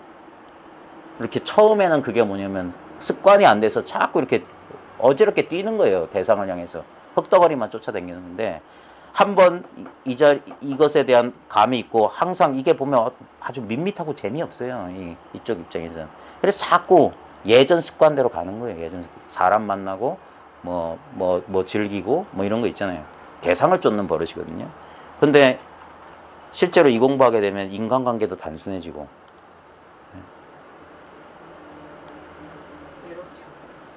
이렇게 처음에는 그게 뭐냐면 습관이 안 돼서 자꾸 이렇게 어지럽게 뛰는 거예요. 대상을 향해서. 흙덩어리만 쫓아다니는데 한번 이것에 대한 감이 있고 항상 이게 보면 아주 밋밋하고 재미없어요. 이쪽 입장에서는. 그래서 자꾸 예전 습관대로 가는 거예요. 예전 사람 만나고 뭐 즐기고 뭐 이런 거 있잖아요. 대상을 쫓는 버릇이거든요. 근데 실제로 이 공부하게 되면 인간관계도 단순해지고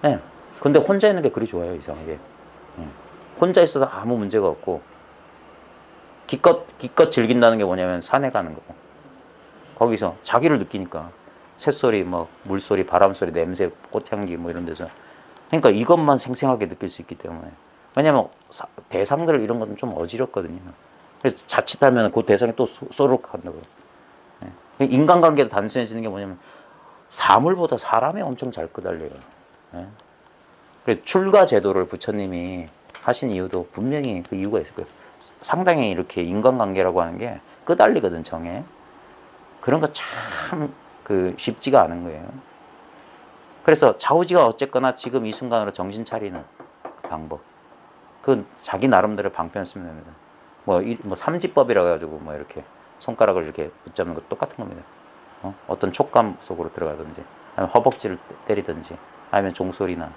네. 근데 혼자 있는 게 그리 좋아요, 이상하게. 혼자 있어도 아무 문제가 없고, 기껏 즐긴다는 게 뭐냐면 산에 가는 거고, 거기서 자기를 느끼니까, 새소리, 뭐, 물소리, 바람소리, 냄새, 꽃향기, 뭐 이런 데서. 그러니까 이것만 생생하게 느낄 수 있기 때문에. 왜냐면 대상들 이런 건 좀 어지럽거든요. 그래서 자칫하면 그 대상이 또 쏘록 한다고요. 인간관계도 단순해지는 게 뭐냐면, 사물보다 사람이 엄청 잘 끄달려요. 그래서 출가 제도를 부처님이 하신 이유도 분명히 그 이유가 있을 거예요. 상당히 이렇게 인간관계라고 하는 게 끄달리거든, 정에. 그런 거 참 쉽지가 않은 거예요. 그래서 좌우지가 어쨌거나 지금 이 순간으로 정신 차리는 방법. 그건 자기 나름대로 방편 쓰면 됩니다. 뭐 삼지법이라 가지고 뭐 이렇게 손가락을 이렇게 붙잡는 거 똑같은 겁니다. 어떤 촉감 속으로 들어가든지, 아니면 허벅지를 때리든지, 아니면 종소리나,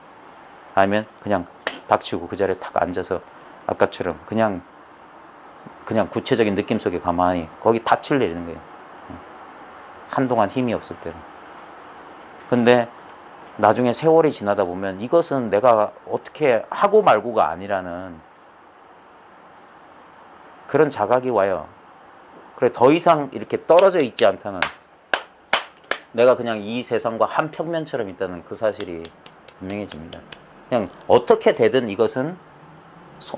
아니면 그냥 닥치고 그 자리에 탁 앉아서 아까처럼 그냥 구체적인 느낌 속에 가만히 거기 닻을 내리는 거예요. 한동안 힘이 없을 때는. 근데 나중에 세월이 지나다 보면 이것은 내가 어떻게 하고 말고가 아니라는 그런 자각이 와요. 그래 더 이상 이렇게 떨어져 있지 않다는, 내가 그냥 이 세상과 한 평면처럼 있다는 그 사실이 분명해집니다. 그냥 어떻게 되든 이것은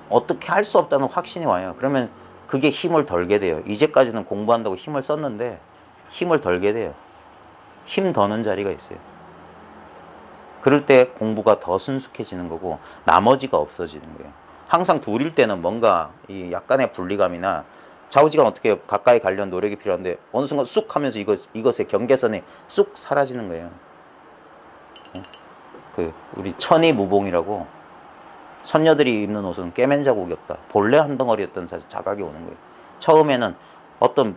어떻게 할 수 없다는 확신이 와요. 그러면 그게 힘을 덜게 돼요. 이제까지는 공부한다고 힘을 썼는데 힘을 덜게 돼요. 힘 더는 자리가 있어요. 그럴 때 공부가 더 순숙해지는 거고 나머지가 없어지는 거예요. 항상 둘일 때는 뭔가 이 약간의 분리감이나 좌우지간 어떻게 가까이 가려는 노력이 필요한데 어느 순간 쑥 하면서 이것의 경계선이 쑥 사라지는 거예요. 우리 천이무봉이라고, 선녀들이 입는 옷은 꿰맨 자국이 없다. 본래 한 덩어리였던 사실 자각이 오는 거예요. 처음에는 어떤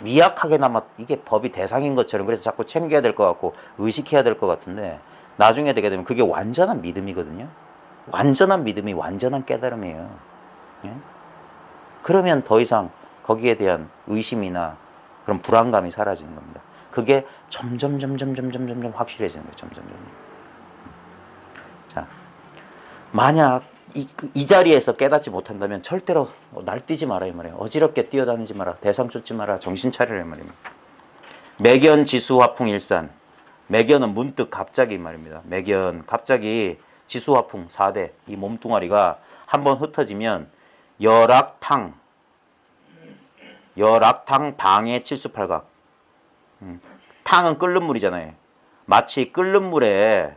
미약하게나마 이게 법이 대상인 것처럼 그래서 자꾸 챙겨야 될 것 같고 의식해야 될 것 같은데 나중에 되게 되면 그게 완전한 믿음이거든요. 완전한 믿음이 완전한 깨달음이에요. 예? 그러면 더 이상 거기에 대한 의심이나 그런 불안감이 사라지는 겁니다. 그게 점점 확실해지는 거예요. 점점. 자, 만약 이 자리에서 깨닫지 못한다면 절대로 날뛰지 마라 이 말이에요. 어지럽게 뛰어다니지 마라. 대상 쫓지 마라. 정신 차리라 이 말입니다. 매견 지수화풍 일산. 매견은 문득 갑자기 이 말입니다. 매견 갑자기 지수화풍 4대 이 몸뚱아리가 한번 흩어지면 열악탕 방해 칠수팔각. 탕은 끓는 물이잖아요. 마치 끓는 물에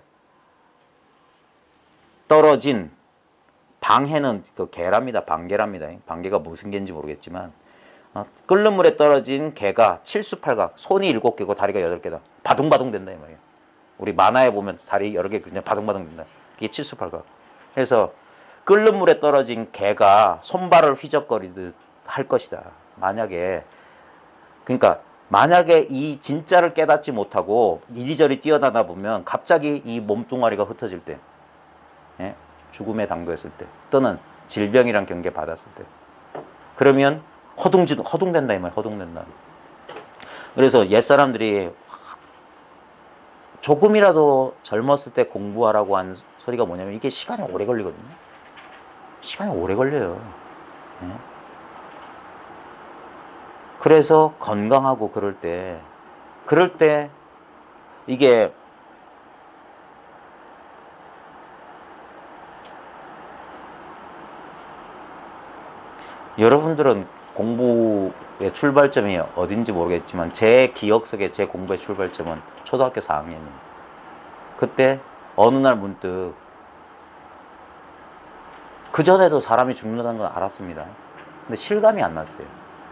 떨어진 방해는 그 개랍니다. 방개랍니다. 방개가 무슨 개인지 모르겠지만 끓는 물에 떨어진 개가 칠수팔각 손이 7개고 다리가 8개다. 바둥바둥 된다 이 말이에요. 우리 만화에 보면 다리 여러 개 그냥 바둥바둥 된다. 이게 칠수팔각. 그래서 끓는 물에 떨어진 개가 손발을 휘적거리듯 할 것이다. 만약에 이 진짜를 깨닫지 못하고 이리저리 뛰어다니다 보면 갑자기 이 몸뚱아리가 흩어질 때, 예? 죽음에 당도했을 때, 또는 질병이란 경계 받았을 때, 그러면 허둥된다 이 말, 허둥된다. 그래서 옛 사람들이 조금이라도 젊었을 때 공부하라고 한 소리가 뭐냐면 이게 시간이 오래 걸리거든요. 시간이 오래 걸려요. 예? 그래서 건강하고 그럴 때 이게 여러분들은 공부의 출발점이 어딘지 모르겠지만 제 기억 속에 제 공부의 출발점은 초등학교 4학년이에요. 그때 어느 날 문득 그전에도 사람이 죽는다는 건 알았습니다. 근데 실감이 안 났어요.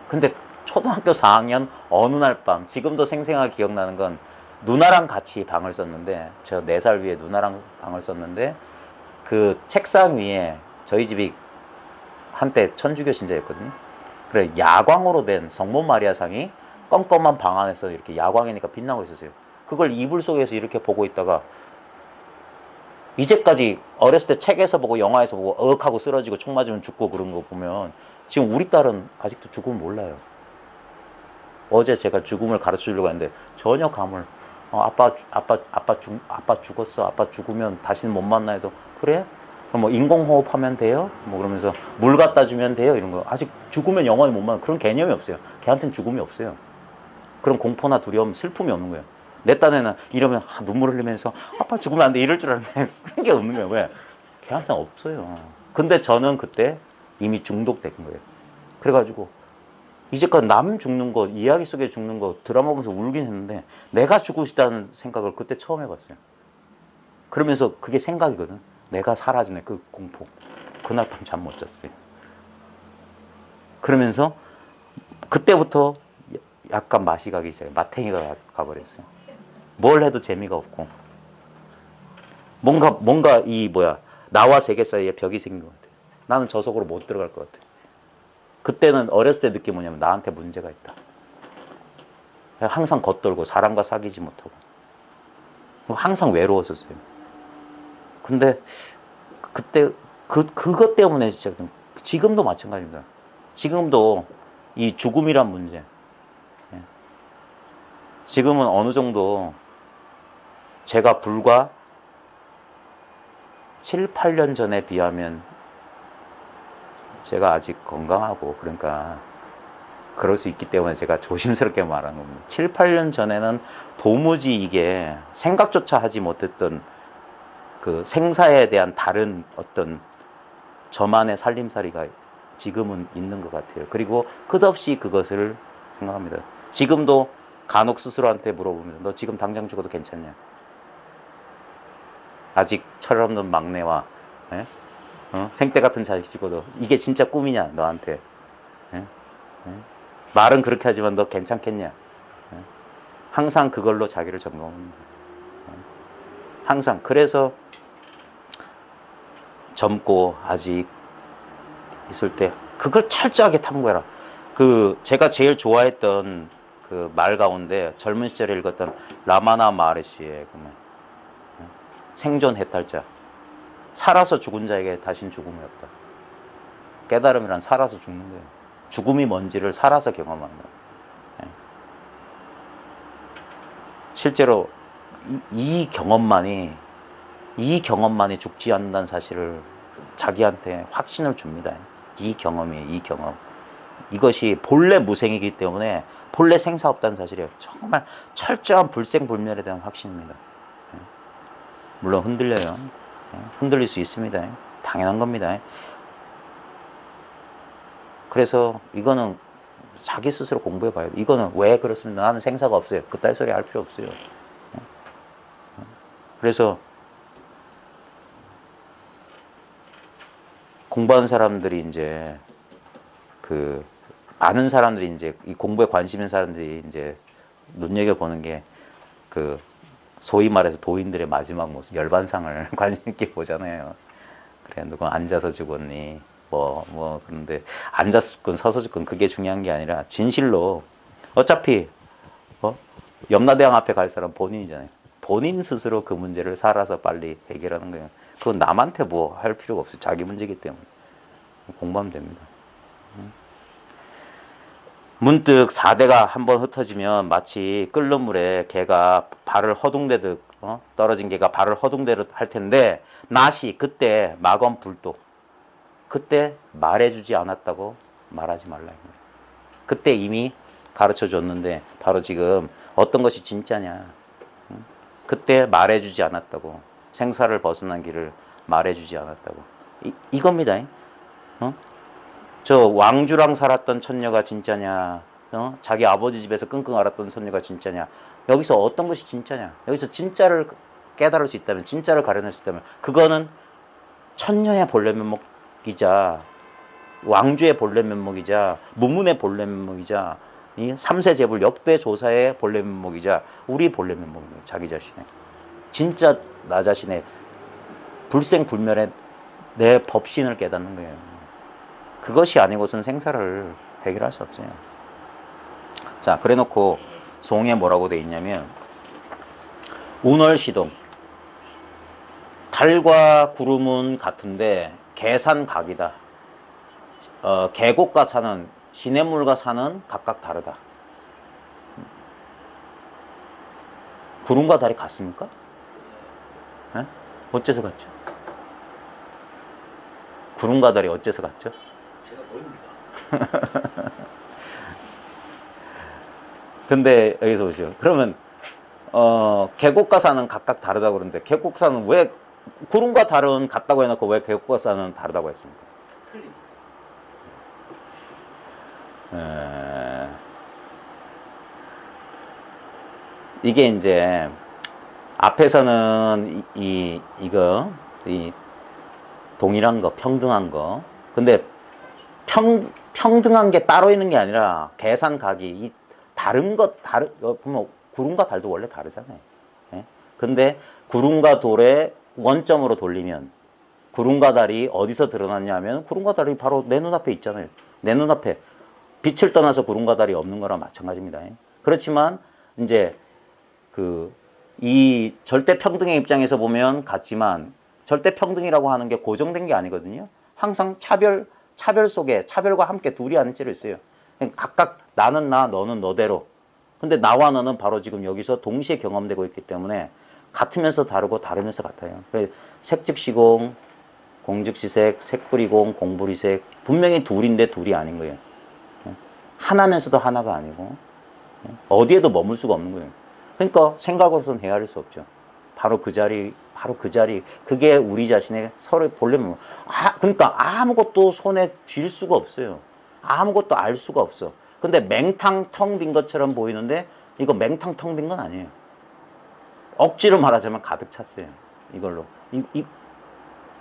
근데 초등학교 4학년 어느 날 밤, 지금도 생생하게 기억나는 건 누나랑 같이 방을 썼는데, 저 4살 위에 누나랑 방을 썼는데, 그 책상 위에 저희 집이 한때 천주교 신자였거든요. 그래, 야광으로 된 성모 마리아상이 껌껌한 방 안에서 이렇게 야광이니까 빛나고 있었어요. 그걸 이불 속에서 이렇게 보고 있다가, 이제까지 어렸을 때 책에서 보고 영화에서 보고 어윽하고 쓰러지고 총 맞으면 죽고 그런 거 보면 지금 우리 딸은 아직도 죽음을 몰라요. 어제 제가 죽음을 가르쳐 주려고 했는데 전혀 감을 아빠 죽었어. 아빠 죽으면 다시는 못 만나 해도 그래? 그럼 뭐 인공호흡 하면 돼요? 뭐 그러면서 물 갖다 주면 돼요? 이런 거. 아직 죽으면 영원히 못 만나. 그런 개념이 없어요. 걔한테는 죽음이 없어요. 그런 공포나 두려움, 슬픔이 없는 거예요. 내 딴에는 이러면 눈물 흘리면서 아빠 죽으면 안 돼 이럴 줄 알았는데 그런 게 없는 거예요. 왜? 걔한테는 없어요. 근데 저는 그때 이미 중독된 거예요. 그래가지고 이제까지 남 죽는 거, 이야기 속에 죽는 거 드라마 보면서 울긴 했는데 내가 죽고 싶다는 생각을 그때 처음 해봤어요. 그러면서 그게 생각이거든. 내가 사라지네, 그 공포. 그날 밤 잠 못 잤어요. 그러면서 그때부터 약간 맛이 가기 시작해요. 마탱이가 가버렸어요. 뭘 해도 재미가 없고 뭔가 나와 세계 사이에 벽이 생긴 것 같아요. 나는 저 속으로 못 들어갈 것 같아요. 그때는 어렸을 때 느낀 게 뭐냐면 나한테 문제가 있다. 항상 겉돌고 사람과 사귀지 못하고 항상 외로웠었어요. 근데 그때 그것 때문에 시작된, 지금도 마찬가지입니다. 지금도 이 죽음이란 문제, 지금은 어느 정도 제가 불과 7, 8년 전에 비하면 제가 아직 건강하고 그러니까 그럴 수 있기 때문에 제가 조심스럽게 말하는 겁니다. 7, 8년 전에는 도무지 이게 생각조차 하지 못했던 그 생사에 대한 다른 어떤 저만의 살림살이가 지금은 있는 것 같아요. 그리고 끝없이 그것을 생각합니다. 지금도 간혹 스스로한테 물어보면 너 지금 당장 죽어도 괜찮냐? 아직 철없는 막내와 생때 같은 자식 죽어도 이게 진짜 꿈이냐 너한테? 말은 그렇게 하지만 너 괜찮겠냐? 항상 그걸로 자기를 점검합니다. 항상. 그래서 젊고 아직 있을 때 그걸 철저하게 탐구해라. 제가 제일 좋아했던 그 말 가운데 젊은 시절에 읽었던 라마나 마르시의 생존 해탈자. 살아서 죽은 자에게 다신 죽음이 없다. 깨달음이란 살아서 죽는 거예요. 죽음이 뭔지를 살아서 경험한다. 실제로 이 경험만이 죽지 않는다는 사실을 자기한테 확신을 줍니다. 이 경험. 이것이 본래 무생이기 때문에 본래 생사 없다는 사실이에요. 정말 철저한 불생불멸에 대한 확신입니다. 물론 흔들려요. 흔들릴 수 있습니다. 당연한 겁니다. 그래서 이거는 자기 스스로 공부해 봐야 돼. 이거는 왜 그렇습니까? 나는 생사가 없어요. 그따위 소리 할 필요 없어요. 그래서 공부하는 사람들이 이제 아는 사람들이 이제 이 공부에 관심 있는 사람들이 이제 눈여겨보는 게 소위 말해서 도인들의 마지막 모습, 열반상을 관심 있게 보잖아요. 그래, 누가 앉아서 죽었니? 그런데 앉아서 죽건 서서 죽건 그게 중요한 게 아니라 진실로 어차피 염라대왕 앞에 갈 사람 본인이잖아요. 본인 스스로 그 문제를 살아서 빨리 해결하는 거예요. 그건 남한테 뭐 할 필요가 없어요. 자기 문제이기 때문에. 공부하면 됩니다. 문득 4대가 한번 흩어지면 마치 끓는 물에 개가 발을 허둥대듯 떨어진 개가 발을 허둥대듯 할 텐데 낫이 그때 마검불도 그때 말해주지 않았다고 말하지 말라. 그때 이미 가르쳐 줬는데 바로 지금 어떤 것이 진짜냐. 그때 말해주지 않았다고. 생사를 벗어난 길을 말해주지 않았다고. 이겁니다. 저 왕주랑 살았던 처녀가 진짜냐? 자기 아버지 집에서 끙끙 앓았던 처녀가 진짜냐? 여기서 어떤 것이 진짜냐? 여기서 진짜를 깨달을 수 있다면, 진짜를 가려낼 수 있다면 그거는 천녀의 본래 면목이자 왕주의 본래 면목이자 무문의 본래 면목이자 이 삼세제불 역대 조사의 본래 면목이자 우리 본래 면목입니다. 자기 자신의 진짜 나 자신의 불생불멸의 내 법신을 깨닫는 거예요. 그것이 아니고선 생사를 해결할 수 없어요. 자, 그래놓고 송에 뭐라고 돼 있냐면 운월시동 달과 구름은 같은데 계산각이다. 계곡과 산은 시냇물과 산은 각각 다르다. 구름과 달이 같습니까? 에? 어째서 같죠? 구름과 달이 어째서 같죠? 제가 모릅니다. 근데 여기서 보시죠. 그러면 계곡과 산은 각각 다르다고 그러는데 계곡산은 왜 구름과 달은 같다고 해놓고 왜 계곡과 산은 다르다고 했습니까? 틀립니다. 이게 이제 앞에서는 이거 동일한 거, 평등한 거. 근데 평등한 게 따로 있는 게 아니라 계산각이 이 다른 것 보면 구름과 달도 원래 다르잖아요. 예? 근데 구름과 돌의 원점으로 돌리면 구름과 달이 어디서 드러났냐면 구름과 달이 바로 내 눈앞에 있잖아요. 내 눈앞에 빛을 떠나서 구름과 달이 없는 거랑 마찬가지입니다. 그렇지만 이제 이 절대 평등의 입장에서 보면 같지만 절대 평등이라고 하는 게 고정된 게 아니거든요. 항상 차별 속에 차별과 함께 둘이 앉아 있어요. 각각 나는 나, 너는 너대로. 근데 나와 너는 바로 지금 여기서 동시에 경험되고 있기 때문에 같으면서 다르고 다르면서 같아요. 색즉시공, 공즉시색, 색불이공, 공불이색. 분명히 둘인데 둘이 아닌 거예요. 하나면서도 하나가 아니고 어디에도 머물 수가 없는 거예요. 그러니까 생각으로서는 헤아릴 수 없죠. 바로 그 자리, 그게 우리 자신의 서로의 본래 면목. 그러니까 아무것도 손에 쥘 수가 없어요. 아무것도 알 수가 없어. 근데 맹탕 텅 빈 것처럼 보이는데 이거 맹탕 텅 빈 건 아니에요. 억지로 말하자면 가득 찼어요. 이걸로.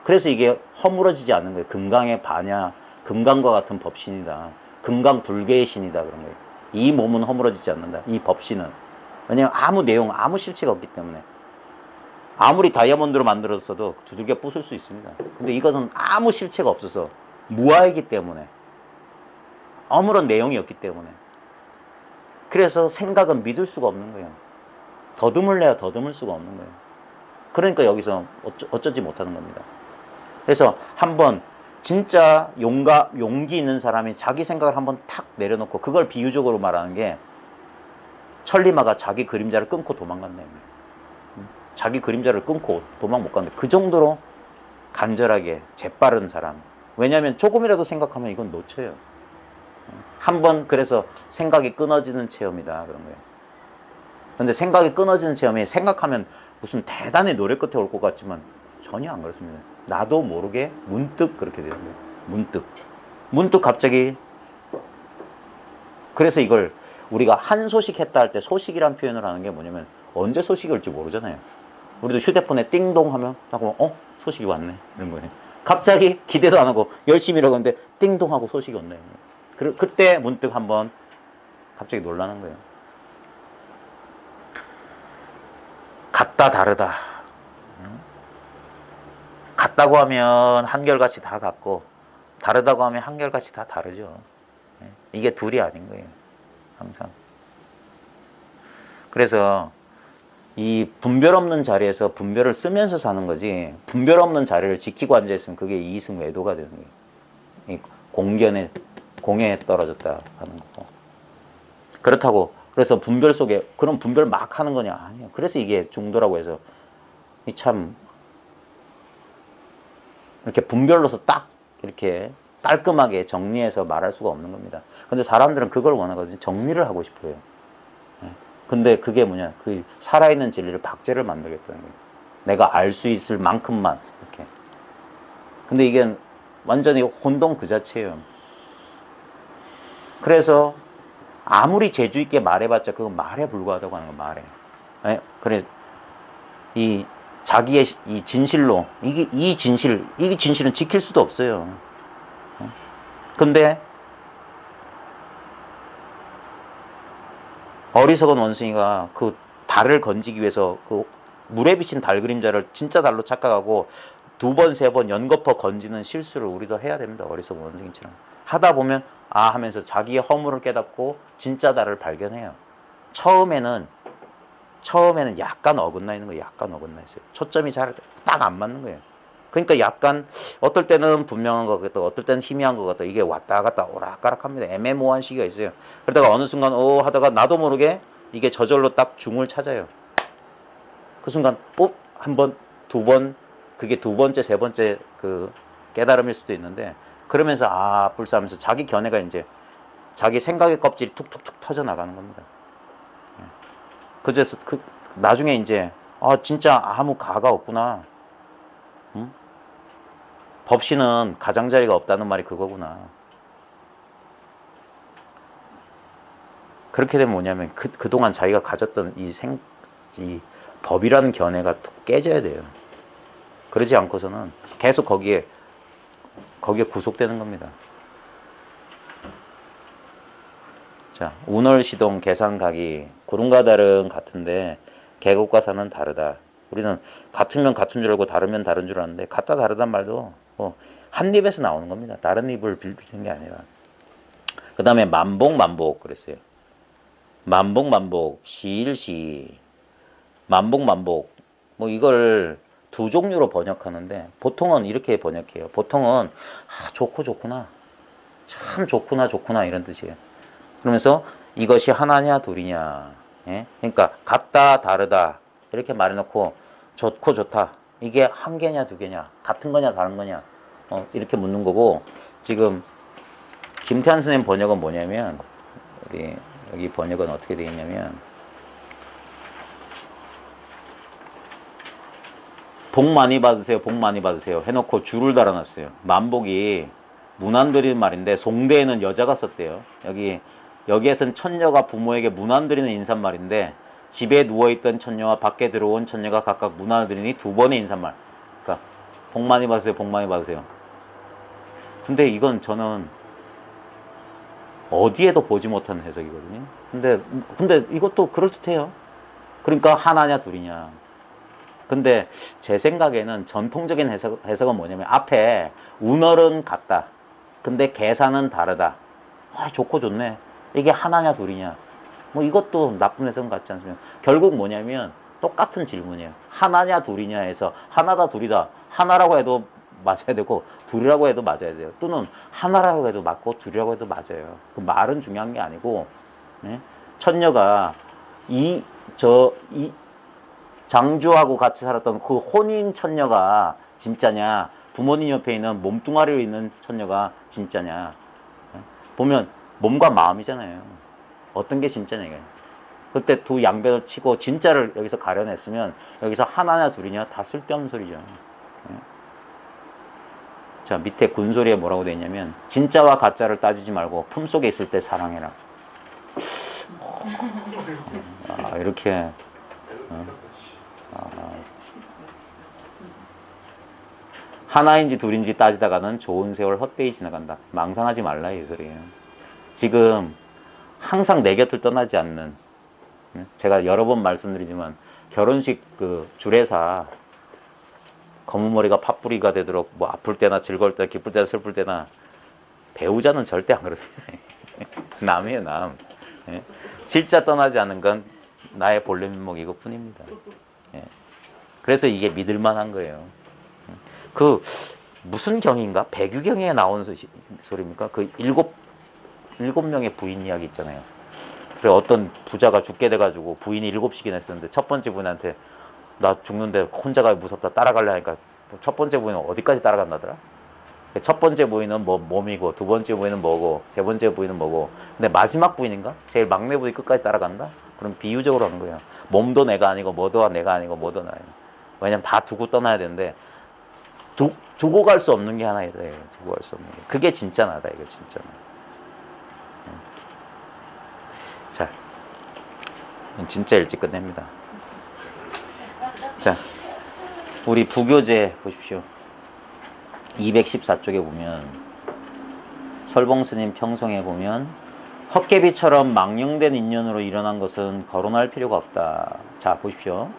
그래서 이게 허물어지지 않는 거예요. 금강의 반야, 금강과 같은 법신이다. 금강 불개의 신이다. 그런 거예요. 이 몸은 허물어지지 않는다. 이 법신은. 왜냐하면 아무 내용, 아무 실체가 없기 때문에. 아무리 다이아몬드로 만들었어도 두들겨 부술 수 있습니다. 근데 이것은 아무 실체가 없어서 무아이기 때문에 아무런 내용이 없기 때문에 그래서 생각은 믿을 수가 없는 거예요. 더듬을래야 더듬을 수가 없는 거예요. 그러니까 여기서 어쩌지 못하는 겁니다. 그래서 한번 진짜 용기 있는 사람이 자기 생각을 한번 탁 내려놓고, 그걸 비유적으로 말하는 게 천리마가 자기 그림자를 끊고 도망간다. 자기 그림자를 끊고 도망 못 가는데, 그 정도로 간절하게 재빠른 사람. 왜냐하면 조금이라도 생각하면 이건 놓쳐요. 한번 그래서 생각이 끊어지는 체험이다 그런 거예요. 근데 생각이 끊어지는 체험이 생각하면 무슨 대단히 노래 끝에 올 것 같지만 전혀 안 그렇습니다. 나도 모르게 문득 그렇게 되는 거예요. 문득 갑자기. 그래서 이걸 우리가 한 소식 했다 할 때 소식이란 표현을 하는 게 뭐냐면, 언제 소식이 올지 모르잖아요. 우리도 휴대폰에 띵동 하면 하고 소식이 왔네 이런 거예요. 갑자기 기대도 안 하고 열심히 일하는데 띵동 하고 소식이 왔네. 그때 문득 한번 갑자기 놀라는 거예요. 같다 다르다. 같다고 하면 한결같이 다 같고, 다르다고 하면 한결같이 다 다르죠. 이게 둘이 아닌 거예요. 항상. 그래서 이 분별 없는 자리에서 분별을 쓰면서 사는 거지, 분별 없는 자리를 지키고 앉아있으면 그게 이승외도가 되는 거예요. 이 공에 떨어졌다 하는 거고. 그렇다고 그래서 분별 속에 그런 분별 막 하는 거냐? 아니요. 그래서 이게 중도라고 해서 참 이렇게 분별로서 딱 이렇게 깔끔하게 정리해서 말할 수가 없는 겁니다. 근데 사람들은 그걸 원하거든요. 정리를 하고 싶어요. 근데 그게 뭐냐? 그 살아있는 진리를 박제를 만들겠다는 거예요. 내가 알 수 있을 만큼만 이렇게. 근데 이게 완전히 혼동 그 자체예요. 그래서 아무리 재주 있게 말해봤자 그건 말에 불과하다고 하는 거예요. 말에. 그래 이 자기의 이 진실로 이 진실은 지킬 수도 없어요. 근데 어리석은 원숭이가 그 달을 건지기 위해서 그 물에 비친 달 그림자를 진짜 달로 착각하고 2번, 3번 연거푸 건지는 실수를 우리도 해야 됩니다. 어리석은 원숭이처럼. 하다 보면 하면서 자기의 허물을 깨닫고 진짜 달을 발견해요. 처음에는 약간 어긋나 있는 거예요. 약간 어긋나 있어요. 초점이 잘 딱 안 맞는 거예요. 그러니까 약간 어떨 때는 분명한 것 같다, 어떨 때는 희미한 것 같다. 이게 왔다 갔다 오락가락합니다. 애매모호한 시기가 있어요. 그러다가 어느 순간 하다가 나도 모르게 이게 저절로 딱 중을 찾아요. 그 순간 한 번, 2번, 그게 2번째, 3번째 그 깨달음일 수도 있는데, 그러면서 불사하면서 자기 견해가 이제 자기 생각의 껍질이 툭툭툭 터져 나가는 겁니다. 그래서 나중에 이제 진짜 아무 가가 없구나. 응? 법신은 가장자리가 없다는 말이 그거구나. 그렇게 되면 뭐냐면 그동안 자기가 가졌던 이 법이라는 견해가 툭 깨져야 돼요. 그러지 않고서는 계속 거기에 구속되는 겁니다. 자, 운월시동 계산각이 구름과 달은 같은데 계곡과 산은 다르다. 우리는 같으면 같은 줄 알고 다르면 다른 줄 아는데, 같다 다르단 말도 한 입에서 나오는 겁니다. 다른 입을 빌비는 게 아니라. 그 다음에 만복 그랬어요. 만복 시일시 만복 이걸 2종류로 번역하는데, 보통은 이렇게 번역해요. 보통은 좋구나, 참 좋구나 이런 뜻이에요. 그러면서 이것이 하나냐 둘이냐, 그러니까 같다 다르다 이렇게 말해놓고 좋고 좋다, 이게 한 개냐 두 개냐, 같은 거냐 다른 거냐 이렇게 묻는 거고, 지금 김태환 선생님 번역은 뭐냐면, 우리 여기 번역은 어떻게 되어 있냐면, 복 많이 받으세요, 복 많이 받으세요 해놓고 줄을 달아놨어요. 만복이 문안드리는 말인데 송대에는 여자가 썼대요. 여기에선 천녀가 부모에게 문안드리는 인사말인데, 집에 누워있던 천녀와 밖에 들어온 천녀가 각각 문안을 드리니 2번의 인사말. 그러니까 복 많이 받으세요, 복 많이 받으세요. 근데 이건 저는 어디에도 보지 못하는 해석이거든요. 근데 이것도 그럴듯해요. 그러니까 하나냐 둘이냐. 근데 제 생각에는 전통적인 해석은 뭐냐면, 앞에 운월은 같다, 근데 계산은 다르다. 좋고 좋네. 이게 하나냐 둘이냐. 뭐 이것도 나쁜 해석 같지 않습니까? 결국 뭐냐면 똑같은 질문이에요. 하나냐 둘이냐 해서 하나다 둘이다. 하나라고 해도 맞아야 되고 둘이라고 해도 맞아야 돼요. 또는 하나라고 해도 맞고 둘이라고 해도 맞아요. 그 말은 중요한 게 아니고, 네? 천녀가 이 장주하고 같이 살았던 그 혼인 천녀가 진짜냐, 부모님 옆에 있는 몸뚱아리로 있는 천녀가 진짜냐. 보면 몸과 마음이잖아요. 어떤 게 진짜냐 이게. 그때 두 양변을 치고 진짜를 여기서 가려냈으면 여기서 하나냐 둘이냐 다 쓸데없는 소리죠. 자, 밑에 군소리에 뭐라고 되어 있냐면 진짜와 가짜를 따지지 말고 품속에 있을 때 사랑해라. 이렇게 하나인지 둘인지 따지다가는 좋은 세월 헛되이 지나간다. 망상하지 말라 이 소리예요. 지금 항상 내 곁을 떠나지 않는, 제가 여러 번 말씀드리지만 결혼식 그 주례사 검은 머리가 팥뿌리가 되도록 뭐 아플 때나 즐거울 때나 기쁠 때나 슬플 때나 배우자는 절대 안 그러세요. 남이에요 남. 진짜 떠나지 않는 건 나의 본래 면목 이것뿐입니다. 그래서 이게 믿을만한 거예요. 그 무슨 경인가? 백유경에 나오는 소리입니까? 그 일곱 명의 부인 이야기 있잖아요. 그래 어떤 부자가 죽게 돼가지고 부인이 7씩이나 했었는데 첫 번째 부인한테 나 죽는데 혼자 가기 무섭다 따라갈래 하니까 첫 번째 부인은 어디까지 따라간다더라? 첫 번째 부인은 뭐 몸이고 두 번째 부인은 뭐고 세 번째 부인은 뭐고 근데 마지막 부인인가? 제일 막내 부인 끝까지 따라간다? 그럼 비유적으로 하는 거예요. 몸도 내가 아니고 뭐도 내가 아니고 뭐도 나예요. 왜냐면 다 두고 떠나야 되는데 두고 갈 수 없는 게 하나 있어요. 두고 갈 수 없는 게. 그게 진짜 나다 이거 진짜 나. 자, 진짜 일찍 끝냅니다. 자, 우리 부교재 보십시오. 214쪽에 보면 설봉스님 평송에 보면 헛개비처럼 망령된 인연으로 일어난 것은 거론할 필요가 없다. 자, 보십시오.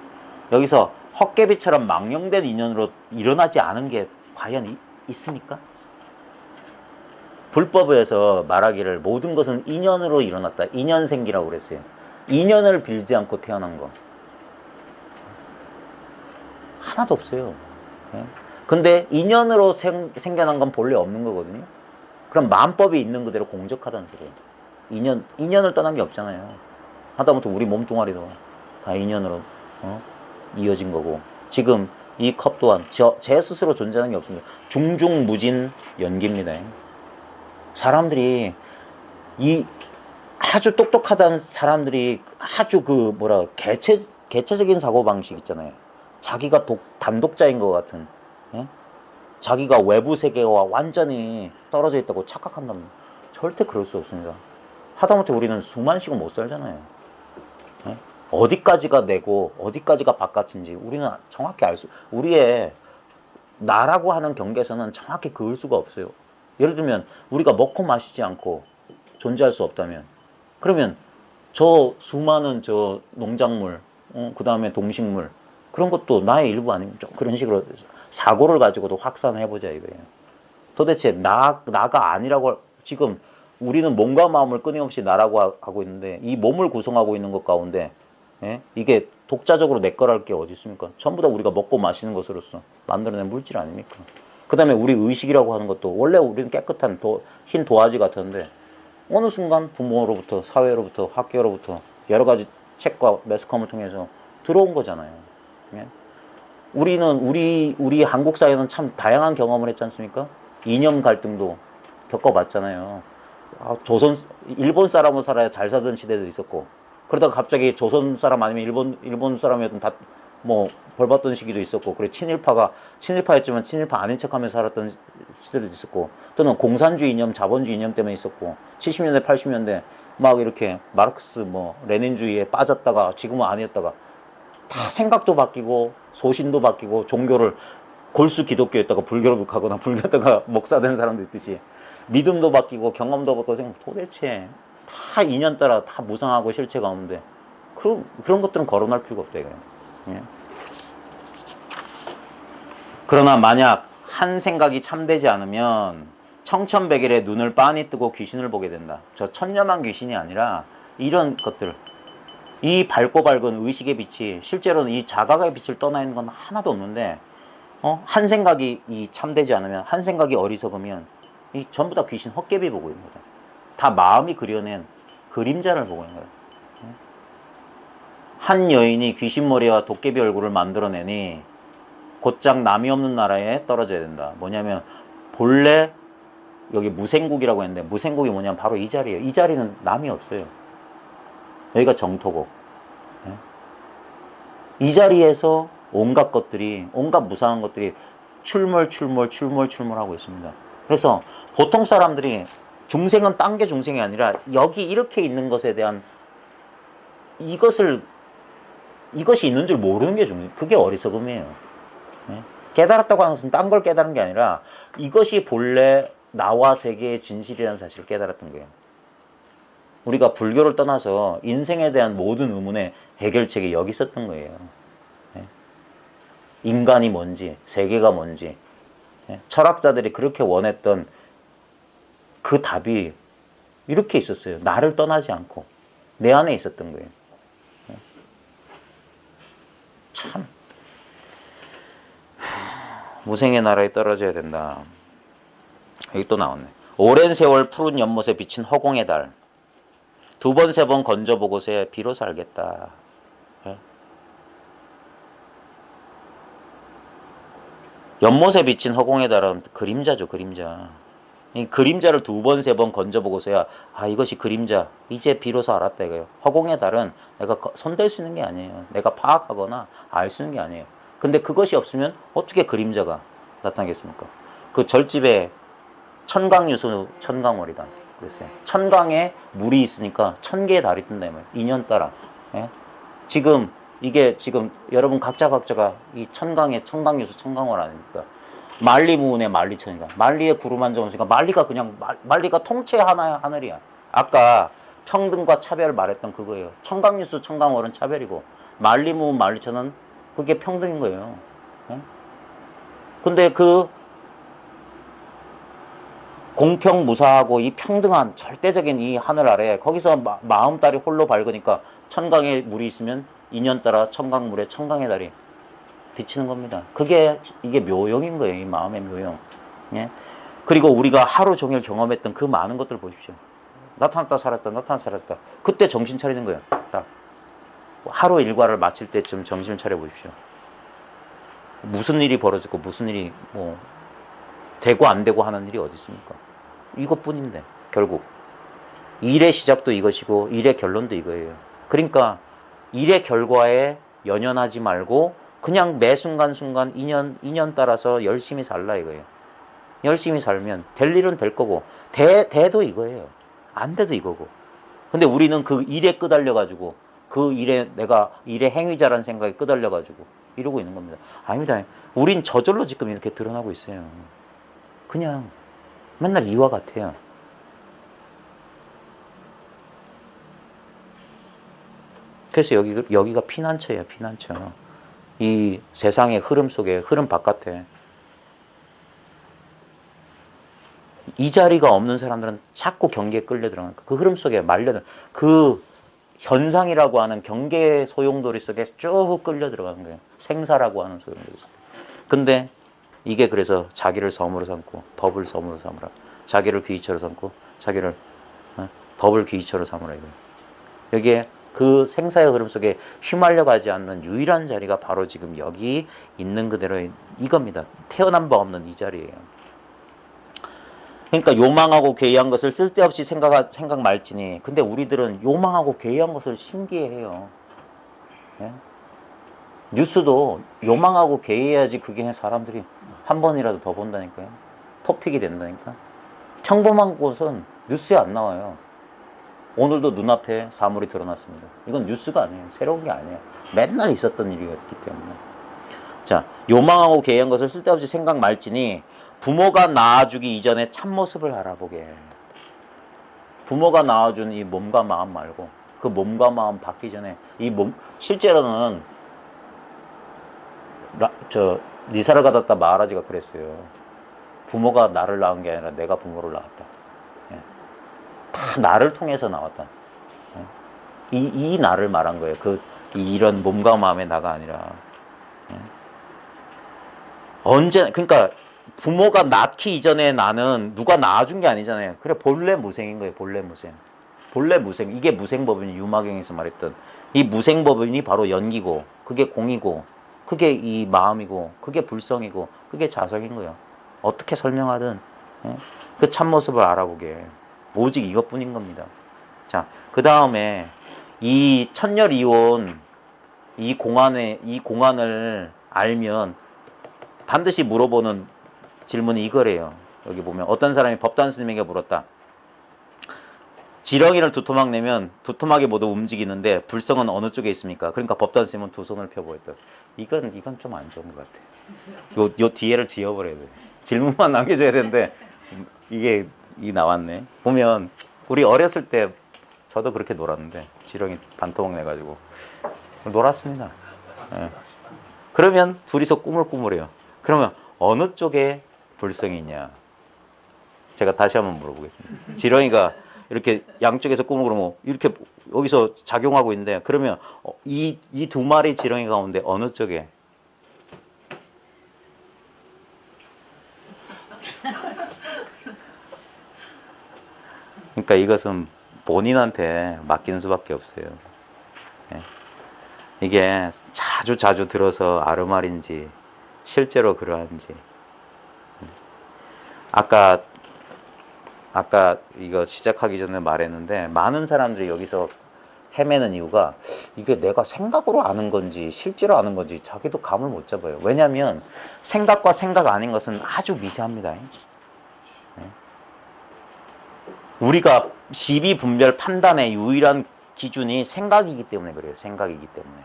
여기서 헛개비처럼 망령된 인연으로 일어나지 않은 게 과연 있습니까? 불법에서 말하기를 모든 것은 인연으로 일어났다. 인연생기라고 그랬어요. 인연을 빌지 않고 태어난 거 하나도 없어요. 근데 인연으로 생겨난 건 본래 없는 거거든요. 그럼 만법이 있는 그대로 공적하다는 소리예요. 인연을 떠난 게 없잖아요. 하다못해 우리 몸뚱아리도 다 인연으로 이어진 거고 지금 이 컵 또한 제 스스로 존재하는 게 없습니다. 중중무진 연기입니다. 사람들이 이 아주 똑똑하다는 사람들이 아주 그 개체적인 사고방식 있잖아요. 자기가 단독자인 것 같은, 자기가 외부 세계와 완전히 떨어져 있다고 착각한다면 절대 그럴 수 없습니다. 하다못해 우리는 숨만 쉬고 못 살잖아요. 어디까지가 내고 어디까지가 바깥인지 우리는 정확히 우리의 나라고 하는 경계에서는 정확히 그을 수가 없어요. 예를 들면 우리가 먹고 마시지 않고 존재할 수 없다면 그러면 저 수많은 저 농작물, 그 다음에 동식물 그런 것도 나의 일부 아니면 좀 그런 식으로 사고를 가지고도 확산해보자 이거예요. 도대체 나가 아니라고 지금 우리는 몸과 마음을 끊임없이 나라고 하고 있는데 이 몸을 구성하고 있는 것 가운데 이게 독자적으로 내 거랄 게 어디 있습니까? 전부 다 우리가 먹고 마시는 것으로서 만들어낸 물질 아닙니까? 그 다음에 우리 의식이라고 하는 것도 원래 우리는 깨끗한 흰 도화지 같았는데 어느 순간 부모로부터 사회로부터 학교로부터 여러 가지 책과 매스컴을 통해서 들어온 거잖아요. 우리는 우리 한국 사회는 참 다양한 경험을 했지 않습니까? 이념 갈등도 겪어봤잖아요. 일본 사람으로 살아야 잘 살던 시대도 있었고 그러다가 갑자기 조선 사람 아니면 일본 사람이었던 다 뭐 벌 받던 시기도 있었고 그래 친일파였지만 친일파 아닌 척하면서 살았던 시대도 있었고 또는 공산주의 이념 자본주의 이념 때문에 있었고 70년대 80년대 막 이렇게 마르크스 뭐 레닌주의에 빠졌다가 지금은 아니었다가 다 생각도 바뀌고 소신도 바뀌고 종교를 골수 기독교였다가 불교로 가거나 불교였다가 목사 된 사람도 있듯이 믿음도 바뀌고 경험도 바뀌고 도대체 다 인연 따라 다 무상하고 실체가 없는데 그런 것들은 거론할 필요가 없다 이거예요. 그러나 만약 한 생각이 참되지 않으면 청천백일에 눈을 빤히 뜨고 귀신을 보게 된다. 저 천녀만 귀신이 아니라 이런 것들, 이 밝고 밝은 의식의 빛이 실제로는 이 자각의 빛을 떠나 있는 건 하나도 없는데, 한 생각이 이 참되지 않으면, 한 생각이 어리석으면 이 전부 다 귀신 헛개비 보고 있는 거다. 다 마음이 그려낸 그림자를 보고 있는 거예요. 한 여인이 귀신머리와 도깨비 얼굴을 만들어내니 곧장 남이 없는 나라에 떨어져야 된다. 뭐냐면 본래 여기 무생국이라고 했는데, 무생국이 뭐냐면 바로 이 자리예요. 이 자리는 남이 없어요. 여기가 정토고, 이 자리에서 온갖 것들이, 온갖 무상한 것들이 출몰하고 있습니다. 그래서 보통 사람들이 중생은 딴 게 중생이 아니라 여기 이렇게 있는 것에 대한 이것이 있는 줄 모르는 게 중생. 그게 어리석음이에요. 깨달았다고 하는 것은 딴 걸 깨달은 게 아니라 이것이 본래 나와 세계의 진실이라는 사실을 깨달았던 거예요. 우리가 불교를 떠나서 인생에 대한 모든 의문의 해결책이 여기 있었던 거예요. 인간이 뭔지, 세계가 뭔지, 철학자들이 그렇게 원했던 그 답이 이렇게 있었어요. 나를 떠나지 않고 내 안에 있었던 거예요. 참 무생의 나라에 떨어져야 된다. 여기 또 나왔네. 오랜 세월 푸른 연못에 비친 허공의 달. 두 번, 세 번 건져보고서야 비로소 알겠다. 연못에 비친 허공의 달은 그림자죠, 그림자. 이 그림자를 두 번, 세 번 건져보고서야 이것이 그림자. 이제 비로소 알았다 이거예요. 허공의 달은 내가 손댈 수 있는 게 아니에요. 내가 파악하거나 알 수 있는 게 아니에요. 근데 그것이 없으면 어떻게 그림자가 나타나겠습니까? 그 절집에 천강유수 천강월이다 그랬어요. 천강에 물이 있으니까 1000개의 달이 뜬다 말이에요. 인연 따라. 지금 이게 지금 여러분 각자가 이 천강의 천강유수 천강월 아닙니까? 만리무운의 만리천이다. 만리의 구름 한 점 없으니까 만리가 그냥 만리가 통째 하나야, 하늘이야. 아까 평등과 차별 말했던 그거예요. 천강유수 천강월은 차별이고 만리무운 만리천은 그게 평등인 거예요. 근데 그 공평무사하고 이 평등한 절대적인 이 하늘 아래 거기서 마음달이 홀로 밝으니까 천강에 물이 있으면 인연 따라 천강물에 천강의 달이 비치는 겁니다. 이게 묘용인 거예요. 이 마음의 묘용. 그리고 우리가 하루 종일 경험했던 그 많은 것들 보십시오. 나타났다 사라졌다 나타났다 사라졌다. 그때 정신 차리는 거예요. 딱 하루 일과를 마칠 때쯤 정신을 차려 보십시오. 무슨 일이 벌어졌고 무슨 일이 뭐 되고 안 되고 하는 일이 어디 있습니까? 이것뿐인데 결국 일의 시작도 이것이고 일의 결론도 이거예요. 그러니까 일의 결과에 연연하지 말고 그냥 매 순간순간 인연 따라서 열심히 살라 이거예요. 열심히 살면 될 일은 될 거고 돼도 이거예요. 안 돼도 이거고. 근데 우리는 그 일에 끄달려가지고 그 일에 내가 일의 행위자라는 생각에 끄달려가지고 이러고 있는 겁니다. 아닙니다. 우린 저절로 지금 이렇게 드러나고 있어요. 그냥 맨날 이와 같아요. 그래서 여기가 피난처예요. 피난처. 이 세상의 흐름 속에, 흐름 바깥에 이 자리가 없는 사람들은 자꾸 경계에 끌려 들어가는 그 흐름 속에 말려든 그 현상이라고 하는 경계 소용돌이 속에 쭉 끌려 들어가는 거예요. 생사라고 하는 소용돌이 속에. 근데 이게 그래서 자기를 섬으로 삼고 법을 섬으로 삼으라. 자기를 귀처로 삼고 자기를 법을 귀처로 삼으라 이거예요. 여기에 그 생사의 흐름 속에 휘말려 가지 않는 유일한 자리가 바로 지금 여기 있는 그대로의 이겁니다. 태어난 바 없는 이 자리예요. 그러니까 요망하고 괴이한 것을 쓸데없이 생각 말지니. 근데 우리들은 요망하고 괴이한 것을 신기해해요. 예? 뉴스도 요망하고 괴이해야지 그게 사람들이 한 번이라도 더 본다니까요. 토픽이 된다니까. 평범한 곳은 뉴스에 안 나와요. 오늘도 눈앞에 사물이 드러났습니다. 이건 뉴스가 아니에요. 새로운 게 아니에요. 맨날 있었던 일이었기 때문에. 자, 요망하고 괴이한 것을 쓸데없이 생각 말지니 부모가 낳아주기 이전에 참모습을 알아보게. 부모가 낳아준 이 몸과 마음 말고 그 몸과 마음 받기 전에 이 몸, 실제로는 니사를 가졌다 마하라지가 그랬어요. 부모가 나를 낳은 게 아니라 내가 부모를 낳았다. 예. 다 나를 통해서 나왔다. 예. 이 나를 말한 거예요. 이런 몸과 마음의 나가 아니라. 예. 그러니까 부모가 낳기 이전에 나는 누가 낳아준 게 아니잖아요. 그래, 본래 무생인 거예요. 본래 무생. 본래 무생. 이게 무생법인이 유마경에서 말했던 이 무생법인이 바로 연기고, 그게 공이고, 그게 이 마음이고, 그게 불성이고, 그게 자성인 거예요. 어떻게 설명하든 예? 그 참모습을 알아보게. 오직 이것뿐인 겁니다. 자, 그 다음에 이 천열이온 이 공안을 알면 반드시 물어보는 질문이 이거래요. 여기 보면 어떤 사람이 법단 스님에게 물었다. 지렁이를 두 토막 내면 두 토막이 모두 움직이는데 불성은 어느 쪽에 있습니까? 그러니까 법단 스님은 두 손을 펴보였다. 이건 좀 안 좋은 것 같아. 요 뒤에를 지워버려야 돼. 질문만 남겨줘야 되는데 이게 나왔네. 보면 우리 어렸을 때 저도 그렇게 놀았는데 지렁이 반토막 내가지고 놀았습니다. 예. 그러면 둘이서 꾸물꾸물해요. 그러면 어느 쪽에 불성이 있냐? 제가 다시 한번 물어보겠습니다. 지렁이가 이렇게 양쪽에서 꾸물꾸물 이렇게 여기서 작용하고 있는데 그러면 이 두 마리 지렁이 가운데 어느 쪽에? 그러니까 이것은 본인한테 맡기는 수밖에 없어요. 예. 이게 자주 들어서 아르말인지 실제로 그러한지. 아까 이거 시작하기 전에 말했는데 많은 사람들이 여기서 헤매는 이유가 이게 내가 생각으로 아는 건지 실제로 아는 건지 자기도 감을 못 잡아요. 왜냐하면 생각과 생각 아닌 것은 아주 미세합니다. 우리가 시비 분별 판단의 유일한 기준이 생각이기 때문에 그래요. 생각이기 때문에.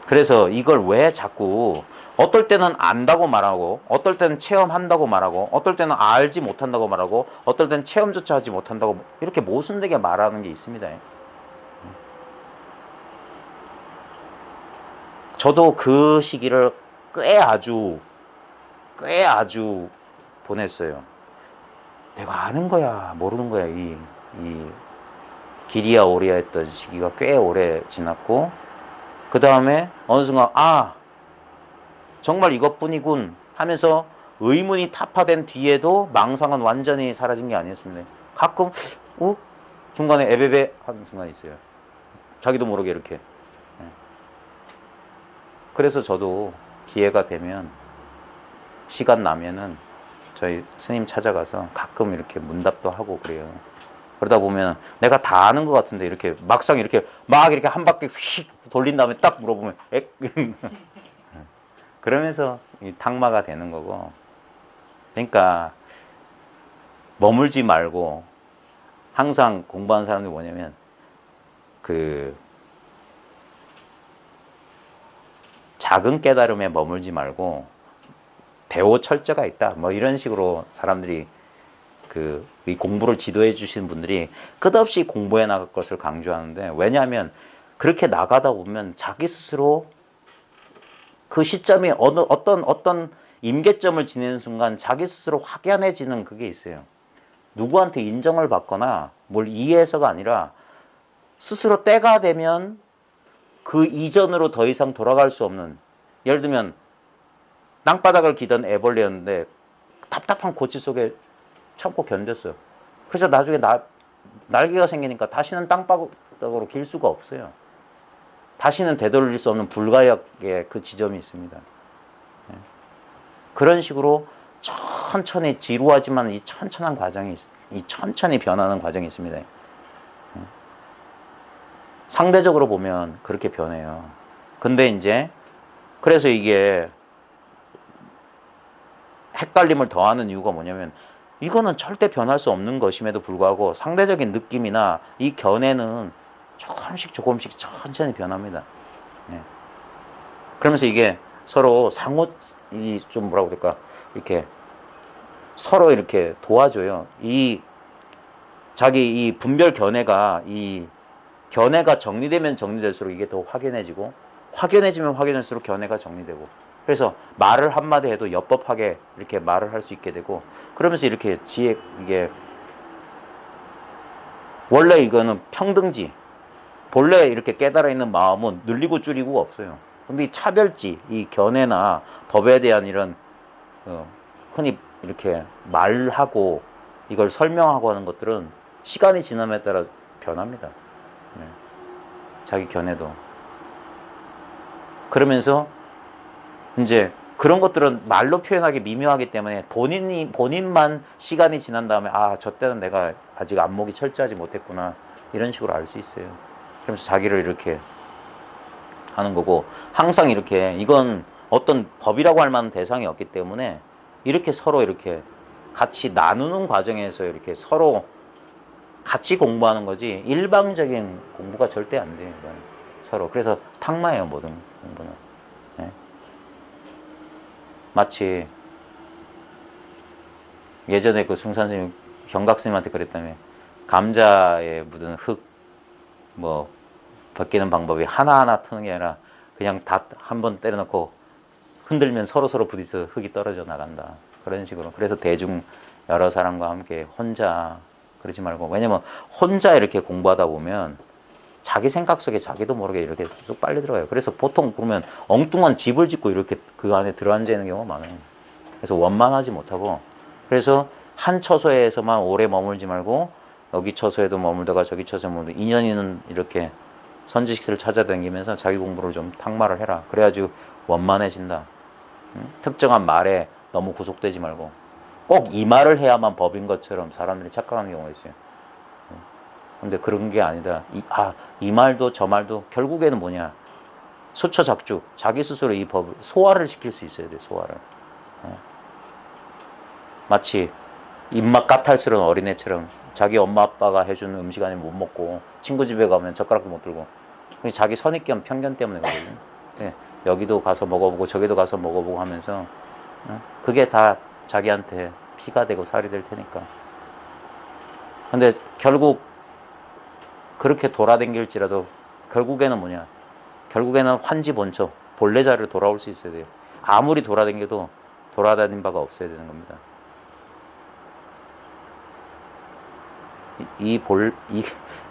그래서 이걸 왜 자꾸 어떨 때는 안다고 말하고 어떨 때는 체험한다고 말하고 어떨 때는 알지 못한다고 말하고 어떨 때는 체험조차 하지 못한다고 이렇게 모순되게 말하는 게 있습니다. 저도 그 시기를 꽤 아주 보냈어요. 내가 아는 거야 모르는 거야 이 기리야 오리야 했던 시기가 꽤 오래 지났고 그 다음에 어느 순간 정말 이것뿐이군 하면서 의문이 타파된 뒤에도 망상은 완전히 사라진 게 아니었습니다. 가끔 중간에 에베베 하는 순간이 있어요. 자기도 모르게 이렇게. 그래서 저도 기회가 되면 시간 나면은 저희 스님 찾아가서 가끔 이렇게 문답도 하고 그래요. 그러다 보면 내가 다 아는 것 같은데 이렇게 막상 이렇게 막 이렇게 한 바퀴 휙 돌린 다음에 딱 물어보면 그러면서 이 탁마가 되는 거고. 그러니까 머물지 말고 항상 공부하는 사람들이 뭐냐면 그 작은 깨달음에 머물지 말고 대오철저가 있다. 뭐 이런 식으로 사람들이 이 공부를 지도해 주시는 분들이 끝없이 공부해 나갈 것을 강조하는데 왜냐하면 그렇게 나가다 보면 자기 스스로 그 시점이 어떤 임계점을 지내는 순간 자기 스스로 확연해지는 그게 있어요. 누구한테 인정을 받거나 뭘 이해해서가 아니라 스스로 때가 되면 그 이전으로 더 이상 돌아갈 수 없는, 예를 들면 땅바닥을 기던 애벌레였는데 답답한 고치 속에 참고 견뎠어요. 그래서 나중에 날개가 생기니까 다시는 땅바닥으로 길 수가 없어요. 다시는 되돌릴 수 없는 불가역의 그 지점이 있습니다. 그런 식으로 천천히 지루하지만 이 천천한 과정이, 이 천천히 변하는 과정이 있습니다. 상대적으로 보면 그렇게 변해요. 근데 이제 그래서 이게 헷갈림을 더하는 이유가 뭐냐면 이거는 절대 변할 수 없는 것임에도 불구하고 상대적인 느낌이나 이 견해는 조금씩 천천히 변합니다. 그러면서 이게 서로 좀 뭐라고 그럴까, 이렇게 서로 이렇게 도와줘요. 자기 이 분별 견해가 정리되면 정리될수록 이게 더 확연해지고 확연해지면 확연할수록 견해가 정리되고 그래서 말을 한마디 해도 엽법하게 이렇게 말을 할 수 있게 되고, 그러면서 이렇게 지혜, 이게 원래 이거는 평등지, 본래 이렇게 깨달아 있는 마음은 늘리고 줄이고 없어요. 근데 이 차별지, 이 견해나 법에 대한 이런 흔히 이렇게 말하고 이걸 설명하고 하는 것들은 시간이 지남에 따라 변합니다. 네. 자기 견해도. 그러면서 이제 그런 것들은 말로 표현하기 미묘하기 때문에 본인만 시간이 지난 다음에 아, 저 때는 내가 아직 안목이 철저하지 못했구나. 이런 식으로 알 수 있어요. 그러면서 자기를 이렇게 하는 거고, 항상 이렇게 이건 어떤 법이라고 할 만한 대상이 없기 때문에 이렇게 서로 이렇게 같이 나누는 과정에서 이렇게 서로 같이 공부하는 거지 일방적인 공부가 절대 안 돼요. 이건. 서로. 그래서 탁마예요, 모든 공부는. 네. 마치 예전에 그 숭산스님 경각스님한테 그랬다며, 감자에 묻은 흙 뭐 벗기는 방법이 하나하나 트는 게 아니라 그냥 다 한 번 때려놓고 흔들면 서로 부딪혀 흙이 떨어져 나간다. 그런 식으로. 그래서 대중 여러 사람과 함께 혼자 그러지 말고, 왜냐면 혼자 이렇게 공부하다 보면 자기 생각 속에 자기도 모르게 이렇게 쭉 빨리 들어가요. 그래서 보통 보면 엉뚱한 집을 짓고 이렇게 그 안에 들어앉아 있는 경우가 많아요. 그래서 원만하지 못하고, 그래서 한 처소에서만 오래 머물지 말고 여기 처소에도 머물다가 저기 처소에 머물다가 2년이는 이렇게 선지식스를 찾아다니면서 자기 공부를 좀 탁마를 해라. 그래야지 원만해진다. 특정한 말에 너무 구속되지 말고 꼭 이 말을 해야만 법인 것처럼 사람들이 착각하는 경우가 있어요. 근데 그런 게 아니다. 이 말도 저 말도 결국에는 뭐냐, 수처작주, 자기 스스로 이 법을 소화를 시킬 수 있어야 돼. 소화를. 마치 입맛 까탈스러운 어린애처럼 자기 엄마 아빠가 해주는 음식 아니면 못 먹고 친구 집에 가면 젓가락도 못 들고, 그게 자기 선입견 편견 때문에 그러거든요. 네, 여기도 가서 먹어보고 저기도 가서 먹어보고 하면서 그게 다 자기한테 피가 되고 살이 될 테니까. 근데 결국 그렇게 돌아댕길지라도 결국에는 뭐냐, 결국에는 환지본처 본래 자리로 돌아올 수 있어야 돼요. 아무리 돌아댕겨도 돌아다닌 바가 없어야 되는 겁니다.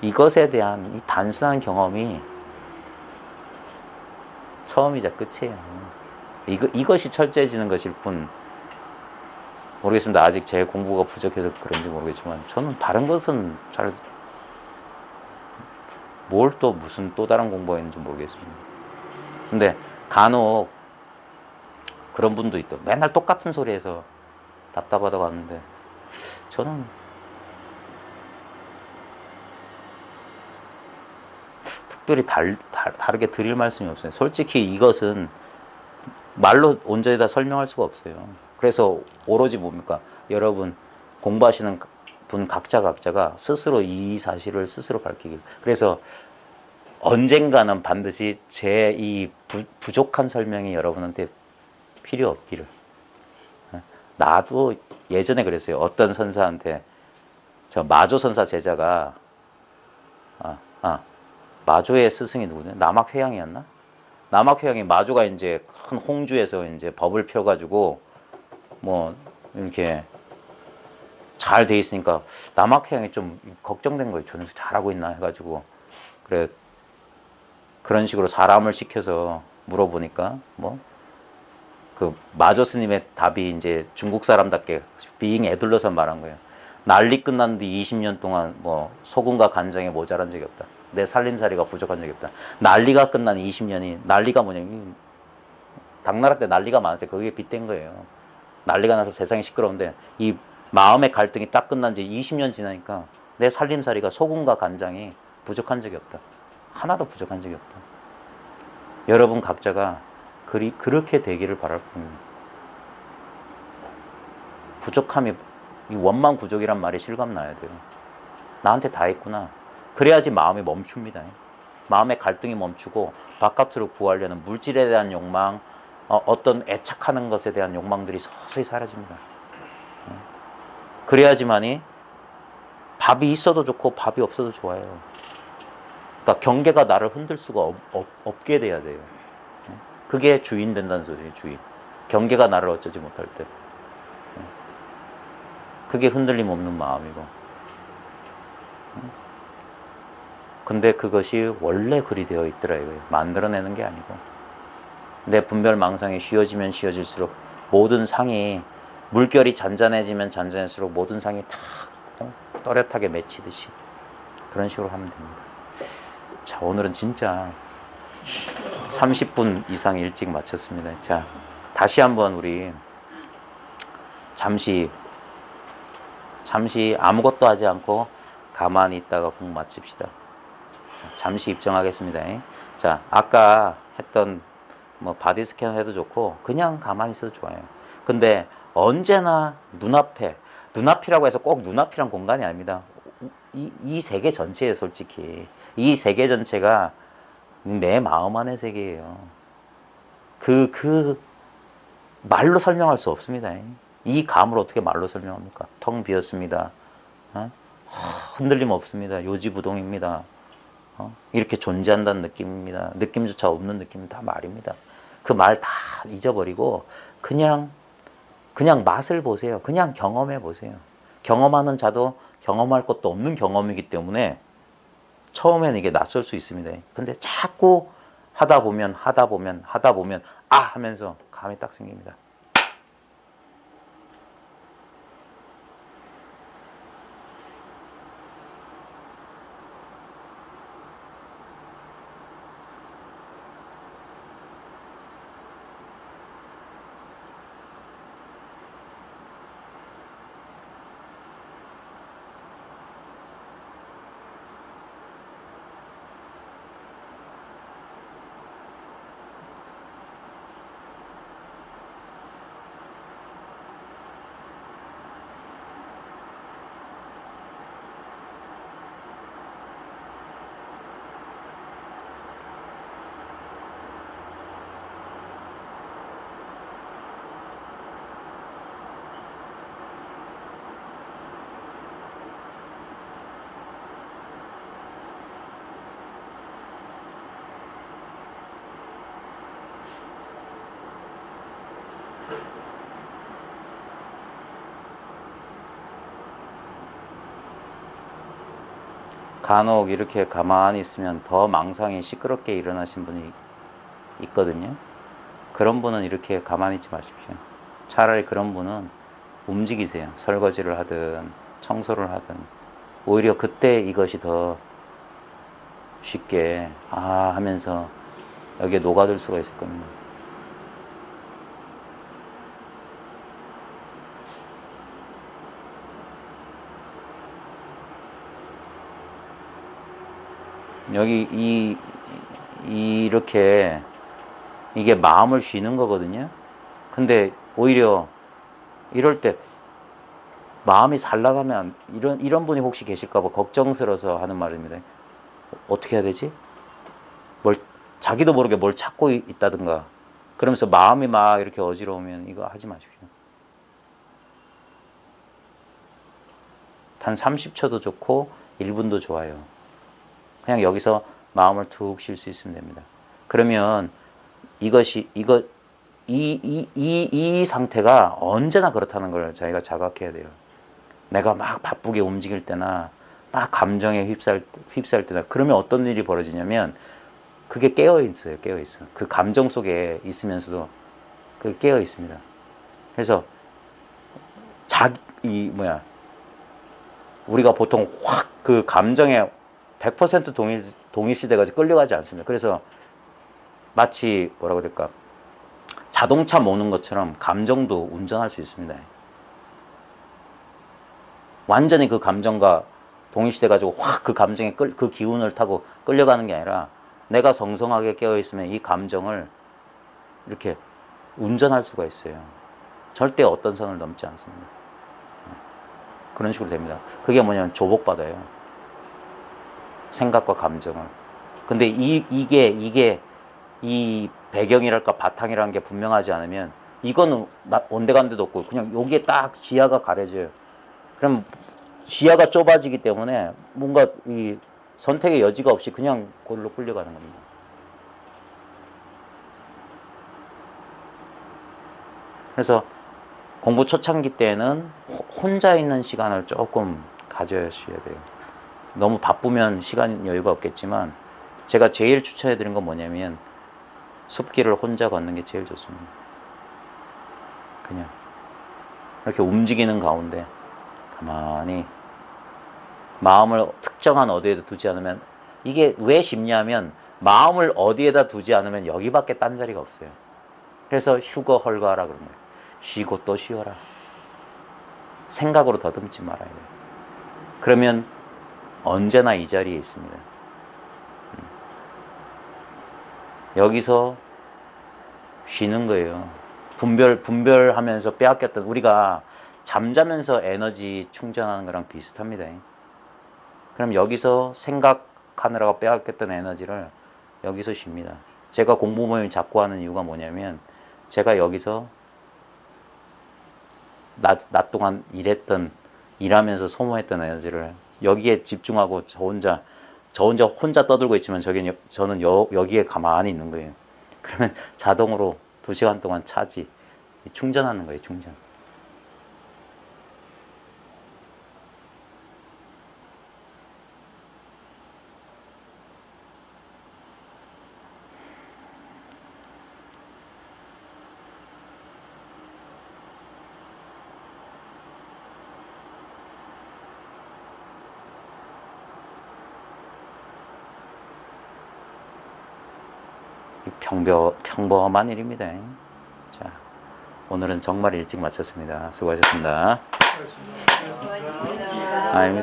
이것에 대한 이 단순한 경험이 처음이자 끝이에요. 이것이 철저해지는 것일 뿐, 모르겠습니다. 아직 제 공부가 부족해서 그런지 모르겠지만 저는 다른 것은 잘, 뭘 또 무슨 또 다른 공부가 있는지 모르겠습니다. 근데 간혹 그런 분도 있더. 맨날 똑같은 소리 해서 답답하다고 하는데, 저는 특별히 다르게 드릴 말씀이 없어요. 솔직히 이것은 말로 온전히 다 설명할 수가 없어요. 그래서 오로지 뭡니까? 여러분 공부하시는 분 각자가 스스로 이 사실을 스스로 밝히길. 그래서 언젠가는 반드시 제 이 부족한 설명이 여러분한테 필요 없기를. 나도 예전에 그랬어요. 어떤 선사한테, 저 마조 선사 제자가 마조의 스승이 누구냐? 남학회양이었나? 남학회양이 마조가 이제 큰 홍주에서 이제 법을 펴가지고 뭐 이렇게 잘 돼 있으니까 남학회양이 좀 걱정된 거예요. 저는 잘하고 있나 해가지고. 그래, 그런 식으로 사람을 시켜서 물어보니까 뭐 그 마조 스님의 답이 이제 중국 사람답게 빙 애둘러서 말한 거예요. 난리 끝난 뒤 20년 동안 뭐 소금과 간장에 모자란 적이 없다. 내 살림살이가 부족한 적이 없다. 난리가 끝난 20년이, 난리가 뭐냐면 당나라 때 난리가 많았죠. 그게 빗댄 거예요. 난리가 나서 세상이 시끄러운데 이 마음의 갈등이 딱 끝난 지 20년 지나니까 내 살림살이가 소금과 간장이 부족한 적이 없다. 하나도 부족한 적이 없다. 여러분 각자가 그렇게 되기를 바랄 뿐입니다. 부족함이, 이 원망 부족이란 말이 실감나야 돼요. 나한테 다 있구나. 그래야지 마음이 멈춥니다. 마음의 갈등이 멈추고 바깥으로 구하려는 물질에 대한 욕망, 어떤 애착하는 것에 대한 욕망들이 서서히 사라집니다. 그래야지만이 밥이 있어도 좋고 밥이 없어도 좋아요. 그러니까 경계가 나를 흔들 수가 없게 돼야 돼요. 그게 주인 된다는 소리예요. 주인. 경계가 나를 어쩌지 못할 때. 그게 흔들림 없는 마음이고. 근데 그것이 원래 그리 되어 있더라 이거예요. 만들어내는 게 아니고. 내 분별 망상이 쉬워지면 쉬워질수록 모든 상이, 물결이 잔잔해지면 잔잔할수록 모든 상이 다 또렷하게 맺히듯이 그런 식으로 하면 됩니다. 자, 오늘은 진짜 30분 이상 일찍 마쳤습니다. 자, 다시 한번 우리 잠시 아무것도 하지 않고 가만히 있다가 공 마칩시다. 잠시 입정하겠습니다. 자, 아까 했던 뭐 바디 스캔 해도 좋고 그냥 가만히 있어도 좋아요. 근데 언제나 눈앞이라고 해서 꼭 눈앞이란 공간이 아닙니다. 이 세계 전체예요. 솔직히 이 세계 전체가 내 마음 안의 세계예요. 그 말로 설명할 수 없습니다. 이 감을 어떻게 말로 설명합니까? 텅 비었습니다. 흔들림 없습니다. 요지부동입니다. 이렇게 존재한다는 느낌입니다. 느낌조차 없는 느낌은 다 말입니다. 그 말 다 잊어버리고 그냥 맛을 보세요. 그냥 경험해 보세요. 경험하는 자도 경험할 것도 없는 경험이기 때문에 처음에는 이게 낯설 수 있습니다. 근데 자꾸 하다 보면 아 하면서 감이 딱 생깁니다. 간혹 이렇게 가만히 있으면 더 망상이 시끄럽게 일어나신 분이 있거든요. 그런 분은 이렇게 가만히 있지 마십시오. 차라리 그런 분은 움직이세요. 설거지를 하든 청소를 하든. 오히려 그때 이것이 더 쉽게 하면서 여기에 녹아들 수가 있을 겁니다. 여기 이렇게 이게 마음을 쉬는 거거든요. 근데 오히려 이럴 때 마음이 살 나가면 이런 분이 혹시 계실까 봐 걱정스러워서 하는 말입니다. 어떻게 해야 되지? 자기도 모르게 뭘 찾고 있다든가 그러면서 마음이 막 이렇게 어지러우면 이거 하지 마십시오. 단 30초도 좋고 1분도 좋아요. 그냥 여기서 마음을 툭 쉴 수 있으면 됩니다. 그러면 이 상태가 언제나 그렇다는 걸 저희가 자각해야 돼요. 내가 막 바쁘게 움직일 때나 막 감정에 휩싸일 때나 그러면 어떤 일이 벌어지냐면 그게 깨어 있어요. 그 감정 속에 있으면서도 그게 깨어 있습니다. 그래서 우리가 보통 확 그 감정에 100% 동일시돼가지고 끌려가지 않습니다. 그래서 마치 뭐라고 해야 될까? 자동차 모는 것처럼 감정도 운전할 수 있습니다. 완전히 그 감정과 동일시돼가지고 확 그 감정에 그 기운을 타고 끌려가는 게 아니라 내가 성성하게 깨어있으면 이 감정을 이렇게 운전할 수가 있어요. 절대 어떤 선을 넘지 않습니다. 그런 식으로 됩니다. 그게 뭐냐면 조복받아요. 생각과 감정을. 근데 이게 이 배경이랄까 바탕이라는 게 분명하지 않으면 이거는 온데간데도 없고 그냥 여기에 딱 지하가 가려져요. 그럼 지하가 좁아지기 때문에 뭔가 이 선택의 여지가 없이 그냥 골로 끌려가는 겁니다. 그래서 공부 초창기 때는 혼자 있는 시간을 조금 가져셔야 돼요. 너무 바쁘면 시간 여유가 없겠지만 제가 제일 추천해 드린 건 뭐냐면 숲길을 혼자 걷는 게 제일 좋습니다. 그냥 이렇게 움직이는 가운데 가만히 마음을 특정한 어디에도 두지 않으면, 이게 왜 쉽냐면 마음을 어디에다 두지 않으면 여기밖에 딴 자리가 없어요. 그래서 휴거 헐거하라 그런 거예요. 쉬고 또 쉬어라. 생각으로 더듬지 말아야 돼요. 그러면 언제나 이 자리에 있습니다. 여기서 쉬는 거예요. 분별하면서 빼앗겼던, 우리가 잠자면서 에너지 충전하는 거랑 비슷합니다. 그럼 여기서 생각하느라고 빼앗겼던 에너지를 여기서 쉽니다. 제가 공부 모임 자꾸 하는 이유가 뭐냐면 제가 여기서 낮 동안 일하면서 소모했던 에너지를 여기에 집중하고 저 혼자 떠들고 있지만 저는 여기에 가만히 있는 거예요. 그러면 자동으로 2시간 동안 차지 충전하는 거예요. 충전. 평범한 일입니다. 자, 오늘은 정말 일찍 마쳤습니다. 수고하셨습니다. 수고하셨습니다. 아닙니다.